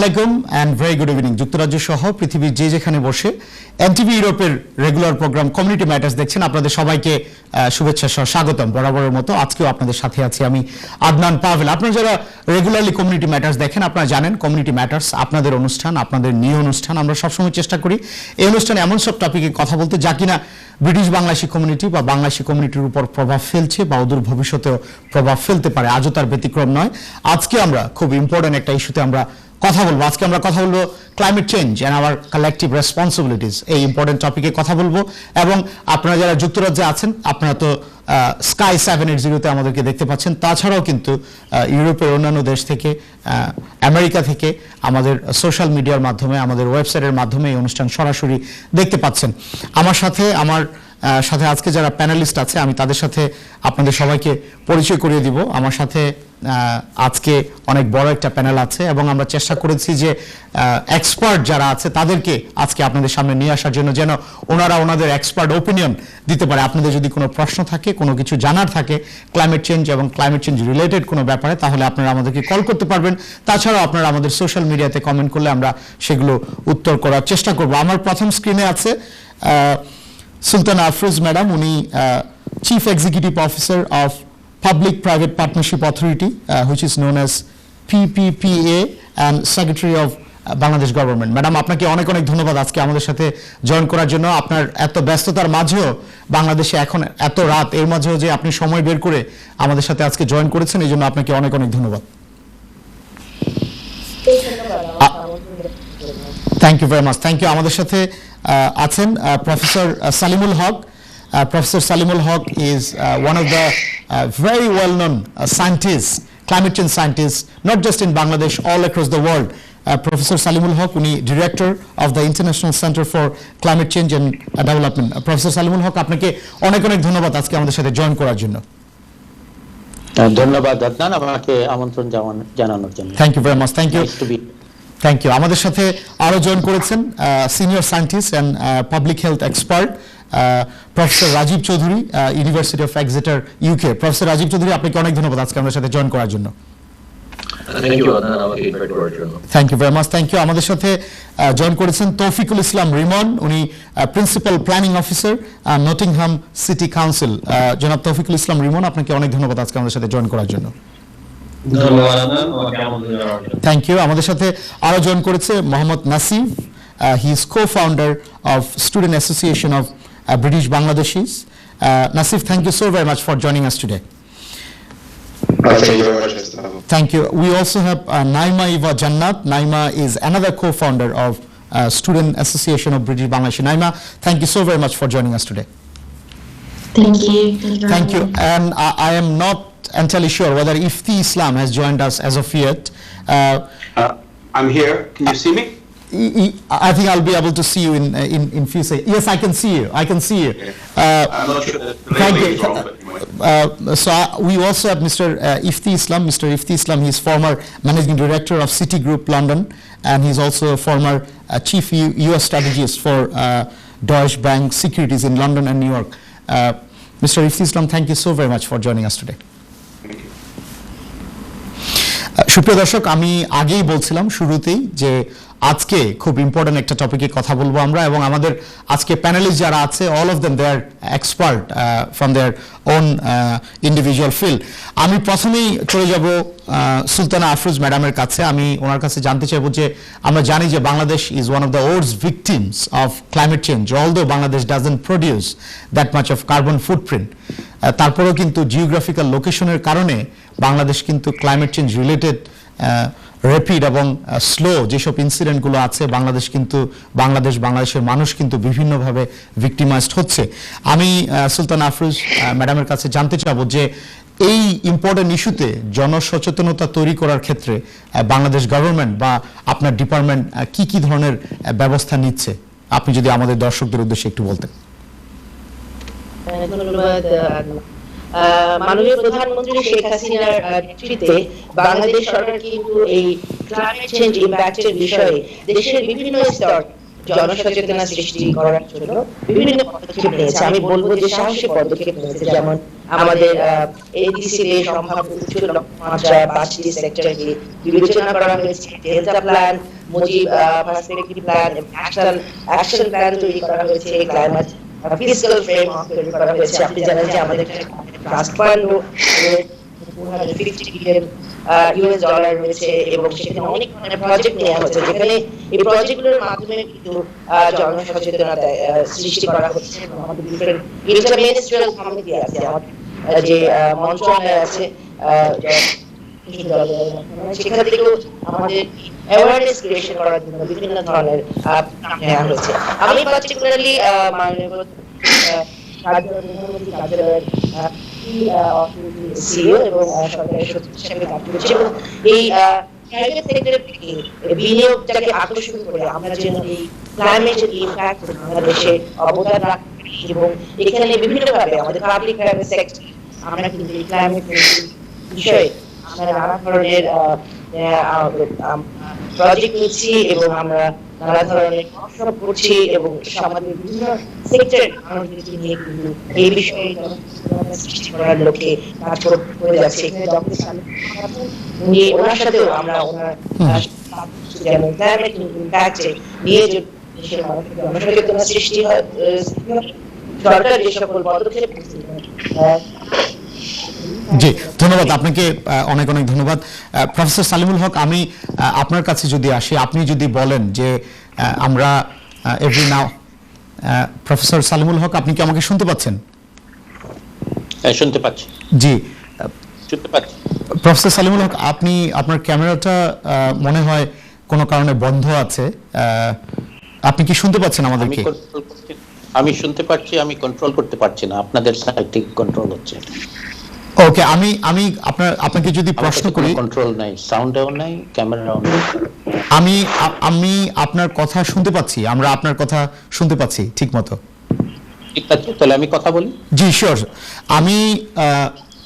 আলাইকুম and very good evening. যুক্তরাজ্য সহ পৃথিবীর যে যেখানে বসে এনটিভি ইউরোপের রেগুলার প্রোগ্রাম কমিউনিটি ম্যাটার্স দেখছেন, আপনাদের সবাইকে শুভেচ্ছা সহ স্বাগতম। বরাবরের মতো আজকেও আপনাদের সাথে আছি আমি আদনান পাভেল। আপনারা যারা রেগুলারলি কমিউনিটি ম্যাটার্স দেখেন আপনারা জানেন কমিউনিটি ম্যাটার্স আপনাদের অনুষ্ঠান, আপনাদের নিয়ে অনুষ্ঠান। আমরা সবসময় চেষ্টা করি এই অনুষ্ঠানে এমন সব টপিকে কথা বলতে যা কিনা ব্রিটিশ বাংলাদেশি কমিউনিটি বা বাংলাদেশি কমিউনিটির উপর প্রভাব ফেলছে বা অদূর ভবিষ্যতেও প্রভাব ফেলতে পারে। আজও তার ব্যতিক্রম নয়। আজকে আমরা খুব ইম্পর্টেন্ট একটা ইস্যুতে আমরা কথা বলবো। আজকে আমরা কথা বলবো climate change and our collective responsibilities, এই ইম্পর্টেন্ট টপিকে কথা বলবো। এবং আপনারা যারা যুক্তরাজ্যে আছেন আপনারা তো স্কাই 780-তে আমাদেরকে দেখতে পাচ্ছেন। তাছাড়াও কিন্তু ইউরোপের অন্যান্য দেশ থেকে, আমেরিকা থেকে আমাদের সোশ্যাল মিডিয়ার মাধ্যমে, আমাদের ওয়েবসাইটের মাধ্যমে এই অনুষ্ঠান সরাসরি দেখতে পাচ্ছেন। আমার সাথে আজকে যারা প্যানেলিস্ট আছে আমি তাদের সাথে আপনাদের সবাইকে পরিচয় করিয়ে দিব। আমার সাথে আজকে অনেক বড় একটা প্যানেল আছে এবং আমরা চেষ্টা করেছি যে এক্সপার্ট যারা আছে তাদেরকে আজকে আপনাদের সামনে নিয়ে আসার জন্য, যেন ওনারা ওনাদের এক্সপার্ট ওপিনিয়ন দিতে পারে। আপনাদের যদি কোনো প্রশ্ন থাকে, কোনো কিছু জানার থাকে ক্লাইমেট চেঞ্জ এবং ক্লাইমেট চেঞ্জ রিলেটেড কোনো ব্যাপারে, তাহলে আপনারা আমাদেরকে কল করতে পারবেন। তাছাড়াও আপনারা আমাদের সোশ্যাল মিডিয়াতে কমেন্ট করলে আমরা সেগুলো উত্তর করার চেষ্টা করব। আমার প্রথম স্ক্রিনে আছে সুলতানা আফরোজ ম্যাডাম। উনি chief executive officer of Public Private Partnership Authority, which is known as PPPA, and Secretary of Bangladesh government. Madam, আপনাকে অনেক অনেক ধন্যবাদ আজকে আমাদের সাথে জয়েন করার জন্য। আপনার এত ব্যস্ততার মাঝেও, বাংলাদেশে এখন এত রাত, এর মাঝেও যে আপনি সময় বের করে আমাদের সাথে আজকে জয়েন করেছেন, এই জন্য আপনাকে অনেক অনেক ধন্যবাদ। Thank you very much. Thank you. আমাদের সাথে আছেন professor Salimul Haq. Professor Salimul Haq is one of the very well-known scientists, climate change scientists, not just in Bangladesh, all across the world. Professor Salimul Haq, উনি Director of the International Center for Climate Change and Development. Professor Salimul Haq, আপনাকে অনেক অনেক ধন্যবাদ আজকে আমাদের সাথে join করার জন্য। ধন্যবাদ আদনান, আমাকে আমন্ত্রণ জানানোর জন্য। Thank you very much. Thank you. Thank you. আমাদের সাথে আরো জয়েন করেছেন senior scientist and public health expert professor Rajib Chowdhury, university of Exeter, UK. Professor Rajib Chowdhury, আপনাকে অনেক ধন্যবাদ আজকে আমাদের সাথে জয়েন করার জন্য। Thank you very much. Thank you. আমাদের সাথে জয়েন করেছেন তৌফিকুল ইসলাম রিমন। উনি principal planning officer Nottingham city council. জনাব তৌফিকুল ইসলাম রিমন, আপনাকে অনেক ধন্যবাদ আজকে আমাদের সাথে জয়েন করার জন্য। Thank you. আমাদের সাথে আরো জয়েন করেছে Mohammad Nasif. He is co-founder of Student Association of British Bangladeshis. Nasif, thank you so very much for joining us today. Thank you very much. Thank you. We also have Naima Eva Jannat. Naima is another co-founder of Student Association of British Bangladesh. Naima, thank you so very much for joining us today. Thank you. Thank you. And I am not entirely sure whether Ifti Islam has joined us as of yet. I'm here. Can you see me? I think I'll be able to see you in few seconds. Yes, I can see you. I can see you. I'm not sure Thank you. is wrong, but anyway. So we also have Mr. Ifti Islam. Mr. Ifti Islam, he is former managing director of Citigroup London, and he's also a former chief U.S. strategist for Deutsche Bank Securities in London and New York. Mr. Ifti Islam, thank you so very much for joining us today. Thank you. সুপ্রিয় দর্শক, আমি আগেই বলছিলাম শুরুতেই যে আজকে খুব important একটা টপিকে কথা বলবো আমরা, এবং আমাদের আজকে প্যানেলিস্ট যারা আছে all of them they are expert from their own individual field. আমি প্রথমেই চলে যাব সুলতানা আফরোজ ম্যাডামের কাছে। আমি ওনার কাছে জানতে চাইবো যে আমরা জানি যে Bangladesh is one of the worst victims of climate change, although Bangladesh doesn't produce that much of carbon footprint. তারপরেও কিন্তু জিওগ্রাফিক্যাল লোকেশনের কারণে বাংলাদেশ কিন্তু ক্লাইমেট চেঞ্জ রিলেটেড র্যাপিড এবং স্লো যেসব ইনসিডেন্টগুলো আছে, বাংলাদেশের মানুষ কিন্তু বিভিন্নভাবে ভিক্টিমাইজড হচ্ছে। আমি সুলতানা আফরোজ ম্যাডামের কাছে জানতে চাবো যে এই ইম্পর্টেন্ট ইস্যুতে জনসচেতনতা তৈরি করার ক্ষেত্রে বাংলাদেশ গভর্নমেন্ট বা আপনার ডিপার্টমেন্ট কি ধরনের ব্যবস্থা নিচ্ছে, আপনি যদি আমাদের দর্শকদের উদ্দেশ্যে একটু বলতেন। ধন্যবাদ। মাননীয় প্রধানমন্ত্রী শেখ হাসিনার নেতৃত্বে বাংলাদেশ সরকার কিন্তু এই ক্লাইমেট চেঞ্জ ইম্প্যাক্টের বিষয়ে দেশের বিভিন্ন স্তর জনসচেতনতা সৃষ্টি করার জন্য বিভিন্ন পদক্ষেপ নিয়েছে। আমি বলবো যে সাহসী পদক্ষেপ নিয়েছে, যেমন আমাদের এডিসি তে সম্ভাব্য উচ্চ লক্ষ্যমাত্রা 5টি সেক্টরকে বিবেচনা করা হয়েছে। Delta plan, Mujib perspective plan, action plan তৈরি করা হয়েছে, ক্লাইমেট ফিজিক্যাল ফ্রেমওয়ার্ক তৈরি করা হয়েছে। আপনি জানেন যে আমাদের trust fund $450 billion US dollar রয়েছে এবং সেখানে অনেক ধরনের প্রজেক্ট নেওয়া হয়েছে, যেখানে এই প্রজেক্টগুলোর মাধ্যমে কিন্তু জনসচেতনতা সৃষ্টি করা হচ্ছে। আমাদের ডিফারেন্ট ইন্টারমিনিস্ট্রিয়াল কমিটি আছে, আমাদের যে মন্ত্রণালয় আছে, সেখান থেকেও আমাদের অ্যাওয়ারনেস ক্রিয়েশন করার জন্য বিভিন্ন ধরনের নেওয়া হয়েছে। আমি পার্টিকুলারলি মাননীয় কার্যালয়ের সিইও এবং সরকারের সচিব হিসেবে কাজ করছি, এবং এই প্রাইভেট সেক্টরের থেকে বিনিয়োগটাকে আকর্ষণ করে আমরা যেন এই ক্লাইমেটের ইমপ্যাক্ট বাংলাদেশে অবদান রাখতে পারি, এবং এখানে বিভিন্নভাবে আমাদের পাবলিক প্রাইভেট সেক্টর আমরা কিন্তু এই ক্লাইমেট বিষয়ে আমরা নানা ধরনের প্রজেক্ট নিচ্ছি এবং আমরা নানা ধরনের ওয়ার্কশপ করছি এবং সমাজের বিভিন্ন সেক্টরের মানুষদেরকে নিয়ে কিন্তু এই বিষয়ে সৃষ্টি করার লক্ষ্যে কাজ করে যাচ্ছে। এখানে ডক্টর সালেম আছেন, উনি ওনার সাথেও আমরা ওনার যেমন ক্লাইমেট ইমপ্যাক্টে নিয়ে যে দেশের মানুষের জনসচেতনতা সৃষ্টি হয়, সরকার যে সকল পদক্ষেপ নিচ্ছে। জি, ধন্যবাদ আপনাকে, অনেক অনেক ধন্যবাদ প্রফেসর সালিমুল হক। আমি আপনার কাছে যদি আসি, আপনি যদি বলেন যে আমরা এভরি নাও, প্রফেসর সালিমুল হক, আপনি কি আমাকে শুনতে পাচ্ছেন? শুনতে পাচ্ছি। জি, শুনতে পাচ্ছি। প্রফেসর সালিমুল হক, আপনি আপনার ক্যামেরাটা মনে হয় কোনো কারণে বন্ধ আছে, আপনি কি শুনতে পাচ্ছেন আমাদেরকে? আমি শুনতে পাচ্ছি, আমি কন্ট্রোল করতে পারছি না, আপনাদের সাইড থেকে কন্ট্রোল হচ্ছে। ওকে, আমি আপনাকে যদি প্রশ্ন করি, কন্ট্রোল নাই, সাউন্ডও নাই, ক্যামেরাও নাই। আমি আপনার কথা শুনতে পাচ্ছি, আমরা আপনার কথা শুনতে পাচ্ছি ঠিক মতো। ঠিক আছে, তাহলে আমি কথা বলি। জি শিওর। আমি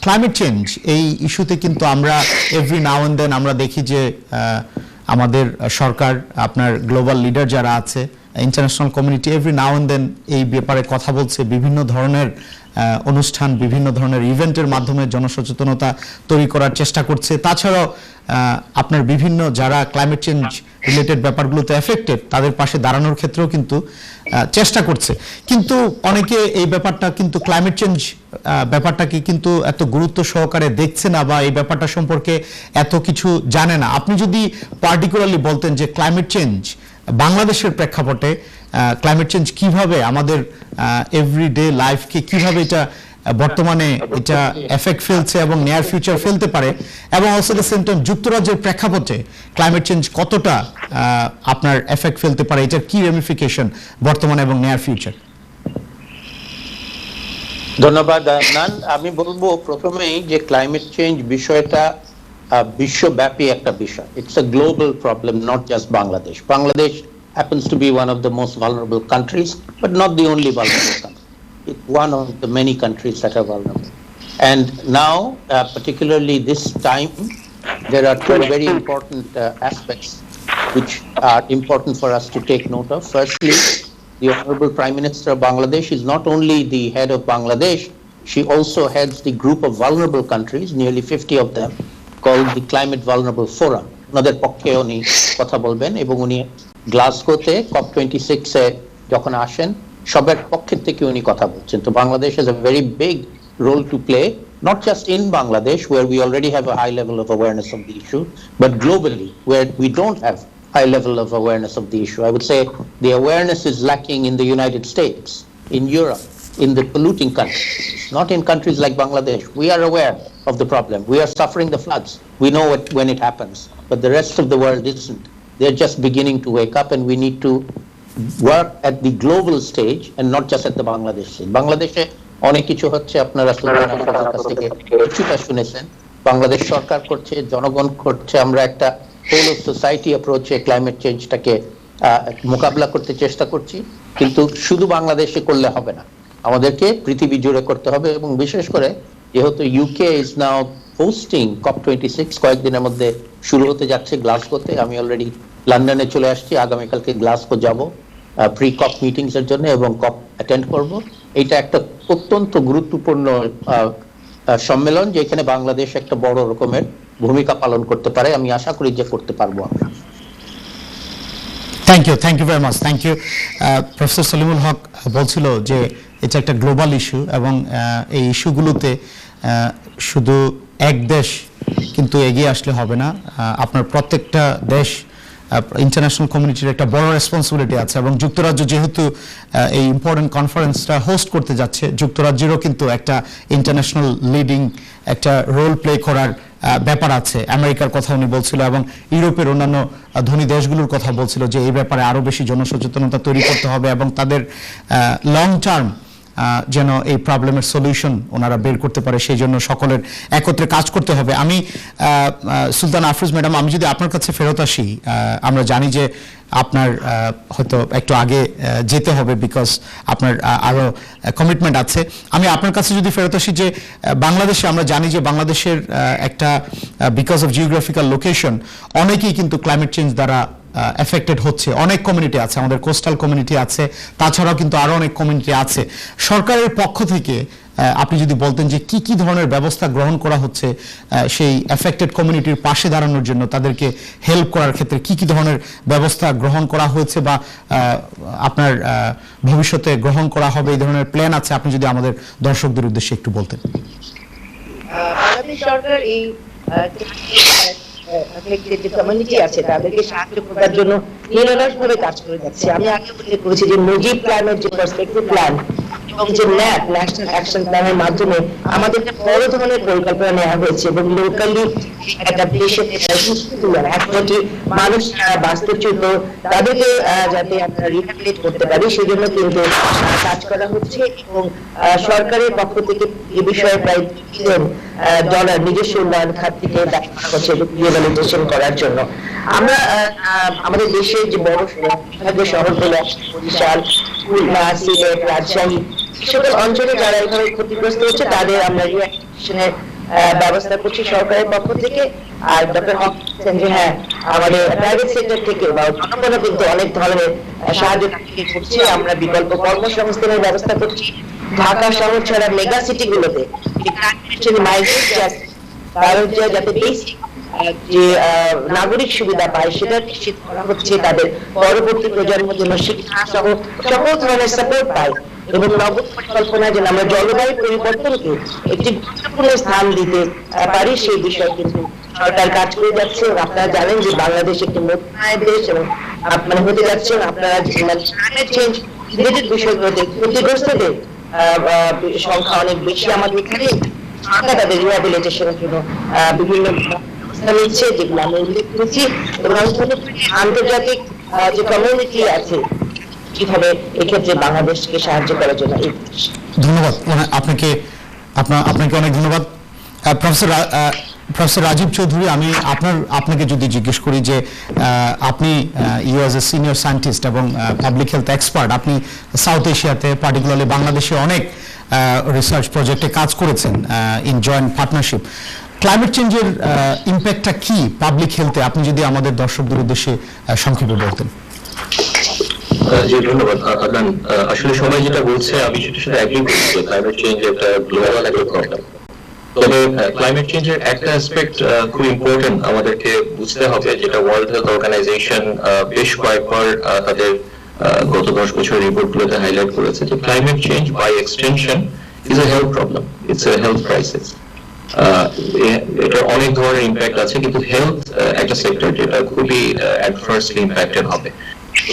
ক্লাইমেট চেঞ্জ এই ইস্যুতে কিন্তু আমরা এভরি নাও এন্ড দেন আমরা দেখি যে আমাদের সরকার, আপনার গ্লোবাল লিডার যারা আছে, international community every now and then এই ব্যাপারে কথা বলছে, বিভিন্ন ধরনের অনুষ্ঠান, বিভিন্ন ধরনের ইভেন্টের মাধ্যমে জনসচেতনতা তৈরি করার চেষ্টা করছে। তাছাড়াও আপনার বিভিন্ন যারা ক্লাইমেট চেঞ্জ রিলেটেড ব্যাপারগুলোতে এফেক্টেড তাদের পাশে দাঁড়ানোর ক্ষেত্রেও কিন্তু চেষ্টা করছে। কিন্তু অনেকে এই ব্যাপারটা কিন্তু ক্লাইমেট চেঞ্জ ব্যাপারটাকে কিন্তু এত গুরুত্ব সহকারে দেখছে না বা এই ব্যাপারটা সম্পর্কে এত কিছু জানে না। আপনি যদি পার্টিকুলারলি বলতেন যে ক্লাইমেট চেঞ্জ বাংলাদেশের প্রেক্ষাপটে ক্লাইমেট চেঞ্জ কিভাবে আমাদের এভরিডে লাইফকে কিভাবে এটা বর্তমানে এটা এফেক্ট ফেলছে এবং নিয়ার ফিউচার ফেলতে পারে, এবং অলসো দ্য সেম টাইম যুক্তরাজ্যের প্রেক্ষাপটে ক্লাইমেট চেঞ্জ কতটা আপনার এফেক্ট ফেলতে পারে, এটার কি রেমিফিকেশন বর্তমানে এবং নিয়ার ফিউচার? ধন্যবাদ আদনান। আমি বলবো প্রথমেই যে ক্লাইমেট চেঞ্জ বিষয়টা বিশ্বব্যাপী একটা বিষয়। It's a global problem, not just Bangladesh. Bangladesh happens to be one of the most vulnerable countries, but not the only vulnerable country. It's one of the many countries that are vulnerable. And now, particularly this time, there are two very important aspects which are important for us to take note of. Firstly, the Honorable Prime Minister of Bangladesh is not only the head of Bangladesh, she also heads the group of vulnerable countries, nearly 50 of them, called the Climate Vulnerable Forum. ওনাদের পক্ষে উনি কথা বলবেন এবং উনি গ্লাসগোতে COP26 এ যখন আসেন সবার পক্ষের থেকে উনি কথা বলছেন। তো Bangladesh has a very big role to play, not just in Bangladesh where we already have a high level of awareness of the issue, but globally where we don't have high level of awareness of the issue. I would say the awareness is lacking in the United States, in Europe, in the polluting countries, not in countries like Bangladesh. We are aware of the problem. We are suffering the floods. We know it when it happens, but the rest of the world isn't. They're just beginning to wake up, and we need to work at the global stage and not just at the Bangladesh stage. বাংলাদেশে অনেক কিছু হচ্ছে, আপনারা সুলতান আহমেদের কাছ থেকে কিছুটা শুনেছেন। বাংলাদেশ সরকার করছে, জনগণ করছে, আমরা একটা হোল অফ সোসাইটি অ্যাপ্রোচে ক্লাইমেট চেঞ্জটাকে মোকাবিলা করতে চেষ্টা করছি। কিন্তু শুধু বাংলাদেশে করলে হবে না, আমাদেরকে পৃথিবী জুড়ে করতে হবে। এবং বিশেষ করে যেহেতু UK is now hosting COP26, কয়েকদিনের মধ্যে শুরু হতে যাচ্ছে গ্লাসগোতে। আমি অলরেডি লন্ডনে চলে আসছি, আগামীকালকে গ্লাসগো যাব। প্রি কপ মিটিংস এর জন্য এবং কপ অ্যাটেন্ড করব। এটা একটা অত্যন্ত গুরুত্বপূর্ণ সম্মেলন, যেখানে বাংলাদেশ একটা বড় রকমের ভূমিকা পালন করতে পারে। আমি আশা করি যে করতে পারবো আমরা। Thank you very much, thank you. Professor Salimul Haq বলছিল যে এটা একটা গ্লোবাল ইস্যু এবং এই ইস্যুগুলোতে শুধু এক দেশ কিন্তু এগিয়ে আসলে হবে না, আপনার প্রত্যেকটা দেশ ইন্টারন্যাশনাল কমিউনিটির একটা বড় রেসপন্সিবিলিটি আছে এবং যুক্তরাজ্য যেহেতু এই ইম্পর্টেন্ট কনফারেন্সটা হোস্ট করতে যাচ্ছে, যুক্তরাজ্যেরও কিন্তু একটা ইন্টারন্যাশনাল লিডিং একটা রোল প্লে করার ব্যাপার আছে। আমেরিকার কথা উনি বলছিল এবং ইউরোপের অন্যান্য ধনী দেশগুলোর কথা বলছিল যে এই ব্যাপারে আরও বেশি জনসচেতনতা তৈরি করতে হবে এবং তাদের লং টার্ম যেন এই প্রবলেমের সলিউশন ওনারা বের করতে পারে, সেই জন্য সকলের একত্রে কাজ করতে হবে। আমি সুলতান আফরোজ ম্যাডাম, আমি যদি আপনার কাছে ফেরত আসি, আমরা জানি যে আপনার হয়তো একটু আগে যেতে হবে বিকজ আপনার আরও কমিটমেন্ট আছে। আমি আপনার কাছে যদি ফেরত আসি যে বাংলাদেশে আমরা জানি যে বাংলাদেশের একটা বিকজ অফ জিওগ্রাফিক্যাল লোকেশন অনেকেই কিন্তু ক্লাইমেট চেঞ্জ দ্বারা এফেক্টেড হচ্ছে। অনেক কমিউনিটি আছে, আমাদের কোস্টাল কমিউনিটি আছে, তাছাড়াও কিন্তু আরো অনেক কমিউনিটি আছে। সরকারের পক্ষ থেকে আপনি যদি বলতেন যে কি কি ধরনের ব্যবস্থা গ্রহণ করা হচ্ছে সেই এফেক্টেড কমিউনিটির পাশে দাঁড়ানোর জন্য, তাদেরকে হেল্প করার ক্ষেত্রে কি কি ধরনের ব্যবস্থা গ্রহণ করা হয়েছে বা আপনার ভবিষ্যতে গ্রহণ করা হবে, এই ধরনের প্ল্যান আছে, আপনি যদি আমাদের দর্শকদের উদ্দেশ্যে একটু বলতেন। বাংলাদেশ সরকার এই যে কমিউনিটি আছে তাদেরকে সাহায্য করার জন্য নিরলসভাবে কাজ করে যাচ্ছে। আমি আগে উল্লেখ করেছি যে মুজিব প্ল্যানের যে পার্সপেক্টিভ প্ল্যান এবং যে ন্যাপ ন্যাশনাল অ্যাকশন প্ল্যানের মাধ্যমে আমাদের একটা বড় ধরনের পরিকল্পনা নেওয়া হয়েছে এবং লোকালি অ্যাডাপ্টেশন এখনটি মানুষ বাস্তুচ্যুত তাদেরকে যাতে আমরা রিহ্যাবিলিট করতে পারি সেজন্য কিন্তু কাজ করা হচ্ছে এবং সরকারের পক্ষ থেকে এ বিষয়ে প্রায় $2 বিলিয়ন নিজস্ব উন্নয়ন খাত থেকে দেখা হচ্ছে রিহ্যাবিলিটেশন করার জন্য। আমরা আমাদের দেশের যে বড় শহরগুলো বরিশাল, খুলনা, সিলেট, রাজশাহী সকল অঞ্চলে যারা এইভাবে ক্ষতিগ্রস্ত হচ্ছে তাদের আমরা রিহ্যাবিলিটেশনের ব্যবস্থা করছি সরকারের পক্ষ থেকে। আর ডক্টর হক বলছেন যে হ্যাঁ, আমাদের প্রাইভেট সেক্টর থেকে বা জনগণও কিন্তু অনেক ধরনের সাহায্য করছে। আমরা বিকল্প কর্মসংস্থানের ব্যবস্থা করছি। ঢাকা শহর ছাড়া মেগা সিটিগুলোতে যাতে বেসিক যে নাগরিক সুবিধা পায় সেটা নিশ্চিত করা হচ্ছে, তাদের পরবর্তী প্রজন্মের জন্য শিক্ষা সহ সকল ধরনের সাপোর্ট পায় এবং নগর পরিকল্পনায় যেন আমরা জলবায়ু পরিবর্তনকে একটি গুরুত্বপূর্ণ স্থান দিতে পারি সেই বিষয়ে কিন্তু সরকার কাজ করে যাচ্ছে। আপনারা জানেন যে বাংলাদেশ একটি নতুন আয়ের দেশ এবং মানে হতে যাচ্ছে। আপনারা ক্লাইমেট চেঞ্জ রিলেটেড বিষয়গুলোতে ক্ষতিগ্রস্তদের সংখ্যা অনেক বেশি আমাদের এখানে। সরকার তাদের রিহ্যাবিলিটেশনের জন্য বিভিন্ন ব্যবস্থা নিচ্ছে যেগুলো আমি উল্লেখ করেছি এবং আমি মনে করি আন্তর্জাতিক যে কমিউনিটি আছে কিভাবে এক্ষেত্রে বাংলাদেশকে সাহায্য করার জন্য। ধন্যবাদ আপনাকে, আপনাকে অনেক ধন্যবাদ। প্রফেসর রাজীব চৌধুরী, আমি আপনাকে যদি জিজ্ঞেস করি যে আপনি you as a senior scientist এবং পাবলিক হেলথ এক্সপার্ট, আপনি সাউথ এশিয়াতে পার্টিকুলারলি বাংলাদেশে অনেক রিসার্চ প্রজেক্টে কাজ করেছেন ইন জয়েন্ট পার্টনারশিপ। ক্লাইমেট চেঞ্জের ইম্প্যাক্টটা কি পাবলিক হেলথে, আপনি যদি আমাদের দর্শকদের উদ্দেশ্যে সংক্ষেপে বলতেন। জি ধন্যবাদ আদনান। আসলে সবাই যেটা বলছে আমি সেটার সাথে এগ্রি করি যে ক্লাইমেট চেঞ্জ একটা গ্লোবাল একটা প্রবলেম। তবে ক্লাইমেট চেঞ্জের একটা অ্যাসপেক্ট খুব ইম্পর্টেন্ট আমাদেরকে বুঝতে হবে, যেটা ওয়ার্ল্ড হেলথ অর্গানাইজেশন বেশ কয়েকবার তাদের গত 10 বছরের রিপোর্টগুলোতে হাইলাইট করেছে যে climate change by extension is a health problem, it's a health crisis. এটা অনেক ধরনের ইম্প্যাক্ট আছে, কিন্তু হেলথ একটা সেক্টর যেটা খুবই অ্যাডভার্সলি ইম্প্যাক্টেড হবে।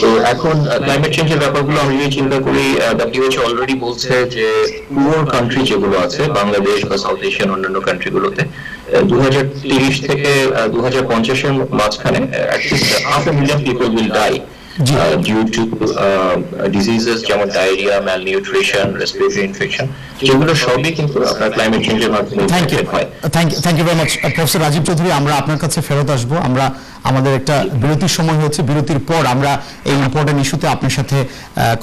তো এখন ক্লাইমেট চেঞ্জের ব্যাপারগুলো আমরা যদি চিন্তা করি, WHO অলরেডি বলছে যে পুয়ার কান্ট্রি যেগুলো আছে বাংলাদেশ বা সাউথ এশিয়ান অন্যান্য কান্ট্রিগুলোতে 2030 থেকে 2050 এর মাঝখানে at least 500,000 people will die due to diseases যেমন ডায়রিয়া, ম্যালনিউট্রিশন, রেসপিরেটরি ইনফেকশন, যেগুলো সবই কিন্তু আপনার ক্লাইমেট চেঞ্জের মাধ্যমে ইম্প্যাক্টেড হয়। Thank you very much professor Rajib Chowdhury. আমরা আপনার কাছে ফেরত আসবো। আমরা আমাদের একটা বিরতির সময় হচ্ছে, বিরতির পর আমরা এই ইম্পর্টেন্ট ইস্যুতে আপনার সাথে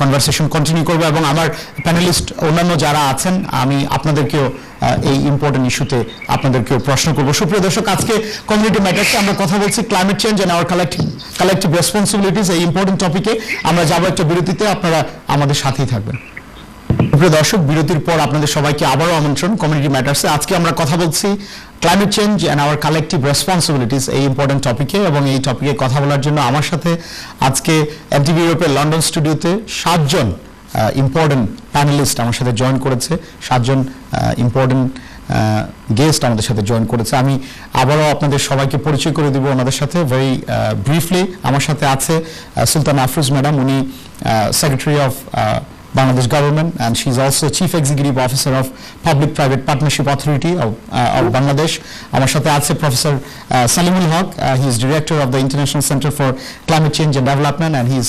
কনভারসেশন কন্টিনিউ করবো এবং আমার প্যানেলিস্ট অন্যান্য যারা আছেন আমি আপনাদেরকেও এই ইম্পর্টেন্ট ইস্যুতে আপনাদেরকেও প্রশ্ন করব। সুপ্রিয় দর্শক, আজকে কমিউনিটি ম্যাটার্সে আমরা কথা বলছি climate change and our collective responsibilities, এই ইম্পর্টেন্ট টপিকে। আমরা যাবো একটা বিরতিতে, আপনারা আমাদের সাথেই থাকবেন। প্রিয় দর্শক, বিরতির পর আপনাদের সবাইকে আবারও আমন্ত্রণ কমিউনিটি ম্যাটার্সে। আজকে আমরা কথা বলছি climate change and our collective responsibilities, এই ইম্পর্টেন্ট টপিকে। এবং এই টপিকে কথা বলার জন্য আমার সাথে আজকে এনটিভি ইউরোপের লন্ডন স্টুডিওতে 7 জন ইম্পর্টেন্ট প্যানেলিস্ট আমার সাথে জয়েন করেছে, 7 জন ইম্পর্টেন্ট গেস্ট আমাদের সাথে জয়েন করেছে। আমি আবারও আপনাদের সবাইকে পরিচয় করে দিব ওনাদের সাথে ভেরি ব্রিফলি। আমার সাথে আছে সুলতানা আফরোজ ম্যাডাম, উনি secretary of Bangladesh government, and she's also Chief Executive Officer of Public-Private Partnership Authority of Bangladesh. Amar sathe ache Professor Salimul Haq, he is Director of the International Center for Climate Change and Development, and he is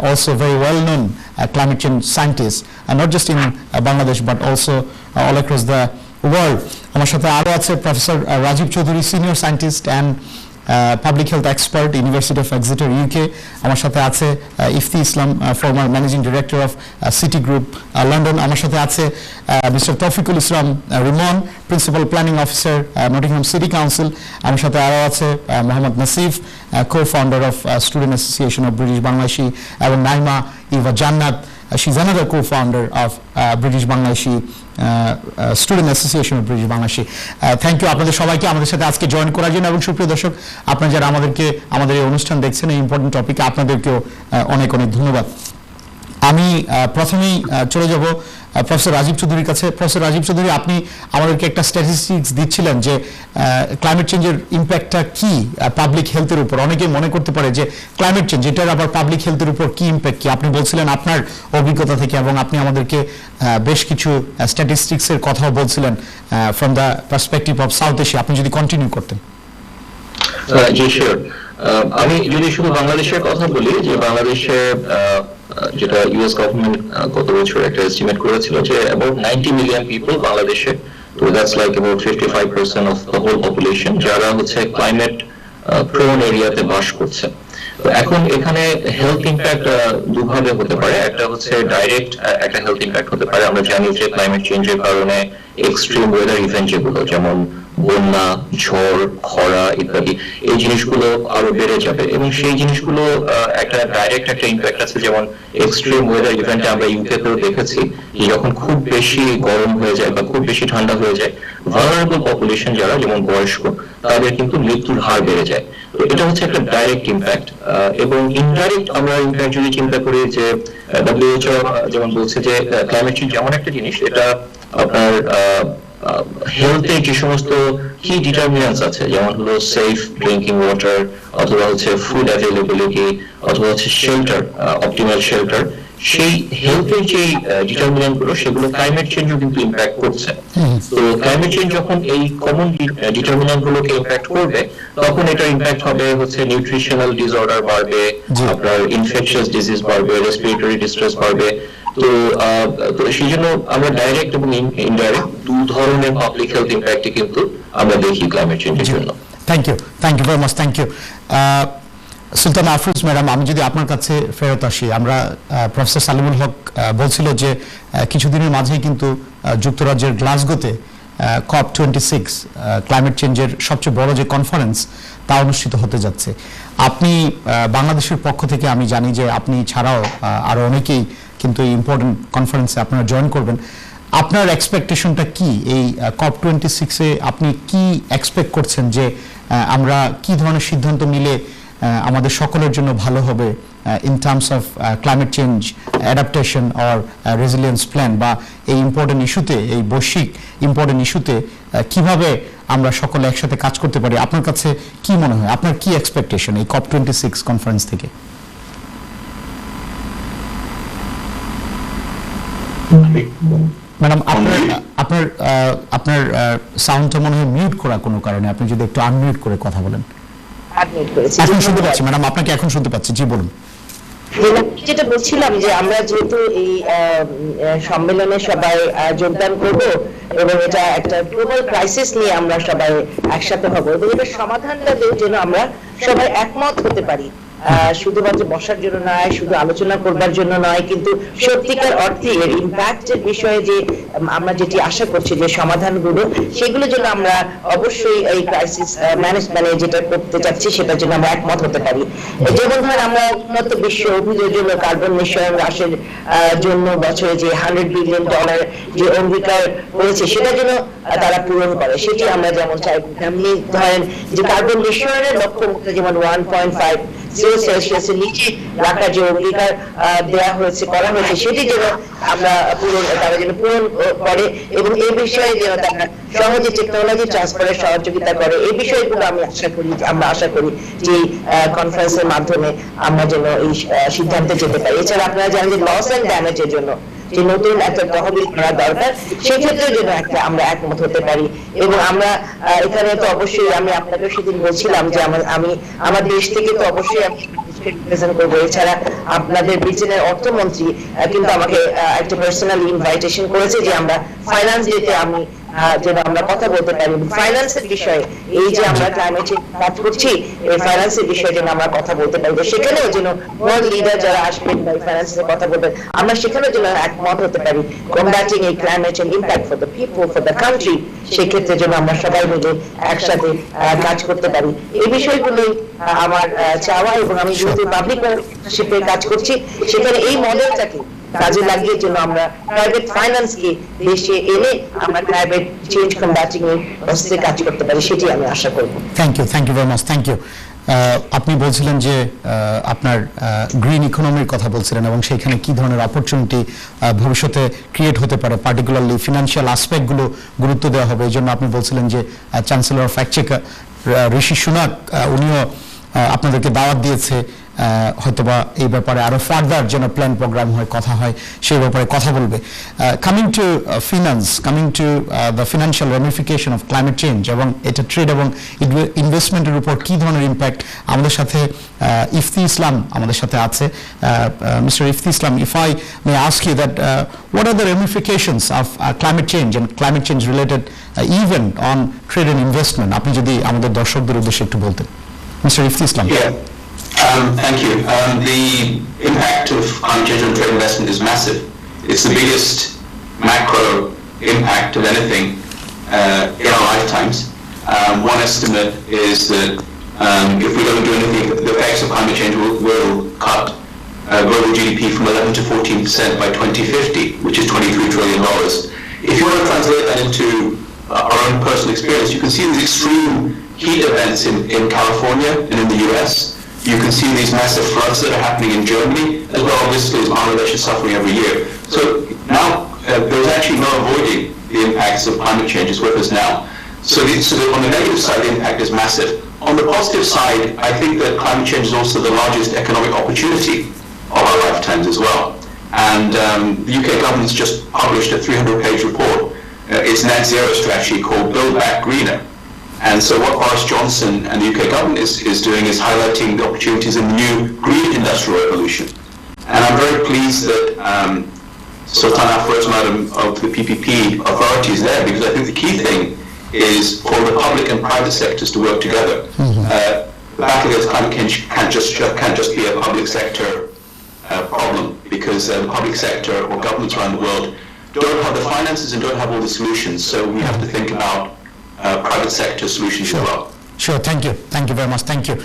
also very well-known climate change scientist, not just in Bangladesh but also all across the world. Amar sathe aro ache Professor Rajiv Choudhury, Senior Scientist and Public Health Expert, University of Exeter, UK. আমার সাথে আছে ইফতি ইসলাম, former Managing Director of City Group, London. আমার সাথে আছে Mr. Taufiqul Islam Rimon, Principal Planning Officer, Nottingham City Council. আমার সাথে আরও আছে Mohammad Nasif, Co-founder of Student Association of British Bangladeshi, এবং নাইমা ইভা জান্নাত, she's another co-founder of British Bangladeshi Student Association of British Bangladeshi. Thank you আপনাদের সবাইকে আমাদের সাথে আজকে জয়েন করার জন্য। এবং সুপ্রিয় দর্শক, আপনারা যারা আমাদের এই অনুষ্ঠান দেখছেন এই ইম্পর্টেন্ট টপিকে, আপনাদেরকেও অনেক অনেক ধন্যবাদ। আমি প্রথমেই চলে যাব প্রফেসর রাজীব চৌধুরীর কাছে। প্রফেসর রাজীব চৌধুরী, আপনি আমাদেরকে একটা স্ট্যাটিস্টিক্স দিচ্ছিলেন যে ক্লাইমেট চেঞ্জের ইম্প্যাক্টটা কি পাবলিক হেলথের উপর। অনেকেই মনে করতে পারে যে ক্লাইমেট চেঞ্জ, এটার আবার পাবলিক হেলথের উপর কি ইম্প্যাক্ট কি। আপনি বলছিলেন আপনার অভিজ্ঞতা থেকে, এবং আপনি আমাদেরকে বেশ কিছু স্ট্যাটিস্টিক্সের কথাও বলছিলেন from the perspective of south Asia. আপনি যদি কন্টিনিউ করতেন। জি শিওর। আমি যদি শুধু বাংলাদেশের কথা বলি, যে বাংলাদেশে যেটা ইউএস গভর্নমেন্ট গত বছর একটা এস্টিমেট করেছিল যে অ্যাবাউট 90 মিলিয়ন পিপল বাংলাদেশে, তো that's like about 55% of the whole population, যারা হচ্ছে ক্লাইমেট প্রোন এরিয়াতে বাস করছে। তো এখন এখানে হেলথ ইম্প্যাক্ট দুভাবে হতে পারে। একটা হচ্ছে ডাইরেক্ট একটা হেলথ ইম্প্যাক্ট হতে পারে। আমরা জানি যে ক্লাইমেট চেঞ্জের কারণে এক্সট্রিম ওয়েদার ইভেন্ট যেগুলো, যেমন বন্যা, ঝড়, খরা ইত্যাদি, এই জিনিসগুলো আরো বেড়ে যাবে, এবং সেই জিনিসগুলো একটা ডাইরেক্ট একটা ইম্প্যাক্ট আছে। যেমন এক্সট্রিম ওয়েদার ইভেন্টে আমরা ইউকেতেও দেখেছি যে যখন খুব বেশি গরম হয়ে যায় বা খুব বেশি ঠান্ডা হয়ে যায়, ভালনারেবল পপুলেশন যারা, যেমন বয়স্ক, তাদের কিন্তু মৃত্যুর হার বেড়ে যায়। তো এটা হচ্ছে একটা ডাইরেক্ট ইম্প্যাক্ট। এবং ইনডাইরেক্ট আমরা ইম্প্যাক্ট যদি চিন্তা করি, যে WHO যেমন বলছে যে ক্লাইমেট চেঞ্জ এমন একটা জিনিস, এটা আপনার হেলথে যে সমস্ত কি ডিটারমিনেন্টস আছে, যেমন হলো সেফ ড্রিঙ্কিং ওয়াটার, অথবা হচ্ছে ফুড অ্যাভেলেবিলিটি, অথবা হচ্ছে শেল্টার, অপটিমাল শেল্টার, সেই হেলথের যে ডিটারমিনেন্ট গুলো, সেগুলো ক্লাইমেট চেঞ্জও কিন্তু ইম্প্যাক্ট করছে। তো ক্লাইমেট চেঞ্জ যখন এই কমন ডিটারমিনেন্ট গুলোকে ইম্প্যাক্ট করবে, তখন এটা ইম্প্যাক্ট হবে হচ্ছে নিউট্রিশনাল ডিসঅর্ডার বাড়বে, আপনার ইনফেকশাস ডিজিজ বাড়বে, রেসপিরেটরি ডিস্ট্রেস বাড়বে। তো সেই জন্য আমরা ডাইরেক্ট এবং ইনডাইরেক্ট দু ধরনের পাবলিক হেলথ ইম্প্যাক্টই কিন্তু আমরা দেখি ক্লাইমেট চেঞ্জের জন্য। Thank you very much, thank you. Sultana Afroz madam, আমি যদি আপনার কাছে ফেরত আসি, আমরা প্রফেসর সালিমুল হক বলছিল যে কিছুদিনের মাঝেই কিন্তু যুক্তরাজ্যের গ্লাসগোতে COP26 ক্লাইমেট চেঞ্জের সবচেয়ে বড় যে কনফারেন্স, তা অনুষ্ঠিত হতে যাচ্ছে। আপনি বাংলাদেশের পক্ষ থেকে, আমি জানি যে আপনি ছাড়াও আরো অনেকেই কিন্তু এই ইম্পর্টেন্ট কনফারেন্সে আপনারা জয়েন করবেন। আপনার এক্সপেকটেশনটা কি এই COP26-এ? আপনি কি এক্সপেক্ট করছেন যে আমরা কি ধরনের সিদ্ধান্ত নিলে আমাদের সকলের জন্য ভালো হবে in terms of climate change adaptation or resilience plan, বা এই ইম্পর্টেন্ট ইস্যুতে, এই বৈশ্বিক ইম্পর্টেন্ট ইস্যুতে কিভাবে আমরা সকলে একসাথে কাজ করতে পারি? আপনার কাছে কি মনে হয়, আপনার কি এক্সপেকটেশন এই COP26 কনফারেন্স থেকে? ম্যাডাম, আপনার সাউন্ডটা মনে হয় মিউট করা কোনো কারণে, আপনি যদি একটু আনমিউট করে কথা বলেন। এখন শুনতে পাচ্ছি ম্যাডাম, আপনাকে এখন শুনতে পাচ্ছি, জি বলুন। যেটা বলছিলাম যে আমরা যেহেতু এই সম্মেলনে সবাই যোগদান করব, এবং এটা একটা গ্লোবাল ক্রাইসিস নিয়ে আমরা সবাই একসাথে হব, এবং এটা সমাধানটা যেন আমরা সবাই একমত হতে পারি, শুধুমাত্র বসার জন্য নয়, শুধু আলোচনা করবার জন্য নয়, কিন্তু সত্যিকার অর্থে এর ইম্প্যাক্টের বিষয়ে যে আমরা যেটি আশা করছি যে সমাধানগুলো, সেগুলোর জন্য আমরা অবশ্যই এই ক্রাইসিস ম্যানেজমেন্টে যেটা করতে চাচ্ছি সেটার জন্য আমরা একমত হতে পারি। যেমন ধরেন আমরা উন্নত বিশ্ব অভিযোগের জন্য কার্বন নিঃসরণ হ্রাসের জন্য বছরে যে $100 বিলিয়ন যে অঙ্গীকার করেছে সেটার জন্য তারা পূরণ করে, সেটি আমরা যেমন চাই। তেমনি ধরেন যে কার্বন নিঃসরণের লক্ষ্যমাত্রা যেমন 1.5 সেলসিয়াসের নিচে রাখার যে অঙ্গীকার দেওয়া হয়েছে করা হয়েছে সেটি যেন আমরা তারা যেন পূরণ করে, এবং এই বিষয়ে যেন তারা সহজে টেকনোলজি ট্রান্সফারের সহযোগিতা করে। এই বিষয়গুলো আমরা আশা করি যে কনফারেন্সের মাধ্যমে আমরা যেন এই সিদ্ধান্তে যেতে পারি। এছাড়া আপনারা জানেন যে লস এন্ড ড্যামেজের জন্য যে নতুন একটা তহবিল করা দরকার, সেক্ষেত্রে যেন একটা আমরা একমত হতে পারি। এবং আমরা এখানে তো অবশ্যই আমি আপনাকে সেদিন বলছিলাম যে আমি আমার দেশ থেকে তো অবশ্যই রিপ্রেজেন্ট করবো। এছাড়া আপনাদের ব্রিটেনের অর্থমন্ত্রী কিন্তু আমাকে একটা পার্সোনালি ইনভাইটেশন করেছে যে আমরা ফাইন্যান্স ডেতে যেন আমরা কথা বলতে পারি ফাইন্যান্সের বিষয়ে। এই যে আমরা ক্লাইমেট চেঞ্জ কাজ করছি, এই ফাইন্যান্সের বিষয়ে যেন আমরা কথা বলতে পারি, সেখানেও যেন ওয়ার্ল্ড লিডার যারা আসবেন বা ফাইন্যান্সের কথা বলবেন, আমরা সেখানেও যেন একমত হতে পারি কমব্যাটিং এই climate change impact for the people, for the country. সেক্ষেত্রে যেন আমরা সবাই মিলে একসাথে কাজ করতে পারি। এই বিষয়গুলোই আমার চাওয়া। এবং আমি যেহেতু পাবলিক পার্টনারশিপে কাজ করছি, সেখানে এই মডেলটাকে কাজে লাগিয়ে জন্য আমরা প্রাইভেট ফাইন্যান্সকে দেশে এনে আমরা ক্লাইমেট চেঞ্জ কমব্যাটিং এর হস্তে কাজ করতে পারি, সেটি আমি আশা করব। Thank you very much, thank you. আপনি বলছিলেন যে আপনার গ্রিন ইকোনমির কথা বলছিলেন এবং সেইখানে কি ধরনের অপরচুনিটি ভবিষ্যতে ক্রিয়েট হতে পারে, পার্টিকুলারলি ফিনান্সিয়াল আসপেক্টগুলো গুরুত্ব দেওয়া হবে। এই জন্য আপনি বলছিলেন যে chancellor of Exchequer Rishi Sunak উনিও আপনাদেরকে দাওয়াত দিয়েছে হয়তোবা এই ব্যাপারে আরো ফার্দার যেন প্ল্যান প্রোগ্রাম হয়, কথা হয়, সেই ব্যাপারে কথা বলবে। Coming to finance, coming to the financial ramification of climate change এবং এটা ট্রেড এবং ইনভেস্টমেন্টের উপর কি ধরনের ইম্প্যাক্ট, আমাদের সাথে ইফতি ইসলাম আমাদের সাথে আছে। Mister Ifti Islam, if I may ask you that what are the ramifications of climate change and climate change related event on trade and investment? আপনি যদি আমাদের দর্শকদের উদ্দেশ্যে একটু বলতেন, mister Ifti Islam. Thank you. The impact of climate change on trade investment is massive. It's the biggest macro impact of anything in our lifetimes. One estimate is that if we don't do anything, the effects of climate change will cut global GDP from 11 to 14% by 2050, which is $23 trillion. If you want to translate that into our own personal experience, you can see these extreme heat events in California and in the US. You can see these massive floods that are happening in Germany, as well obviously as Bangladesh is suffering every year. So now there's actually no avoiding the impacts of climate change. It's with us now. So on the negative side, the impact is massive. On the positive side, I think that climate change is also the largest economic opportunity of our lifetimes as well. And the UK government's just published a 300-page report. Its net zero strategy called Build Back Greener. And so what Boris Johnson and the UK government is doing is highlighting the opportunities in the new green industrial revolution. And I'm very pleased that Sultan Afroz, Madam, of the PPP authorities there, because I think the key thing is for the public and private sectors to work together. The battle against climate change can't just be a public sector problem, because the public sector or governments around the world don't have the finances and don't have all the solutions. So we have to think about private sector solutions as well. Sure, thank you very much, thank you.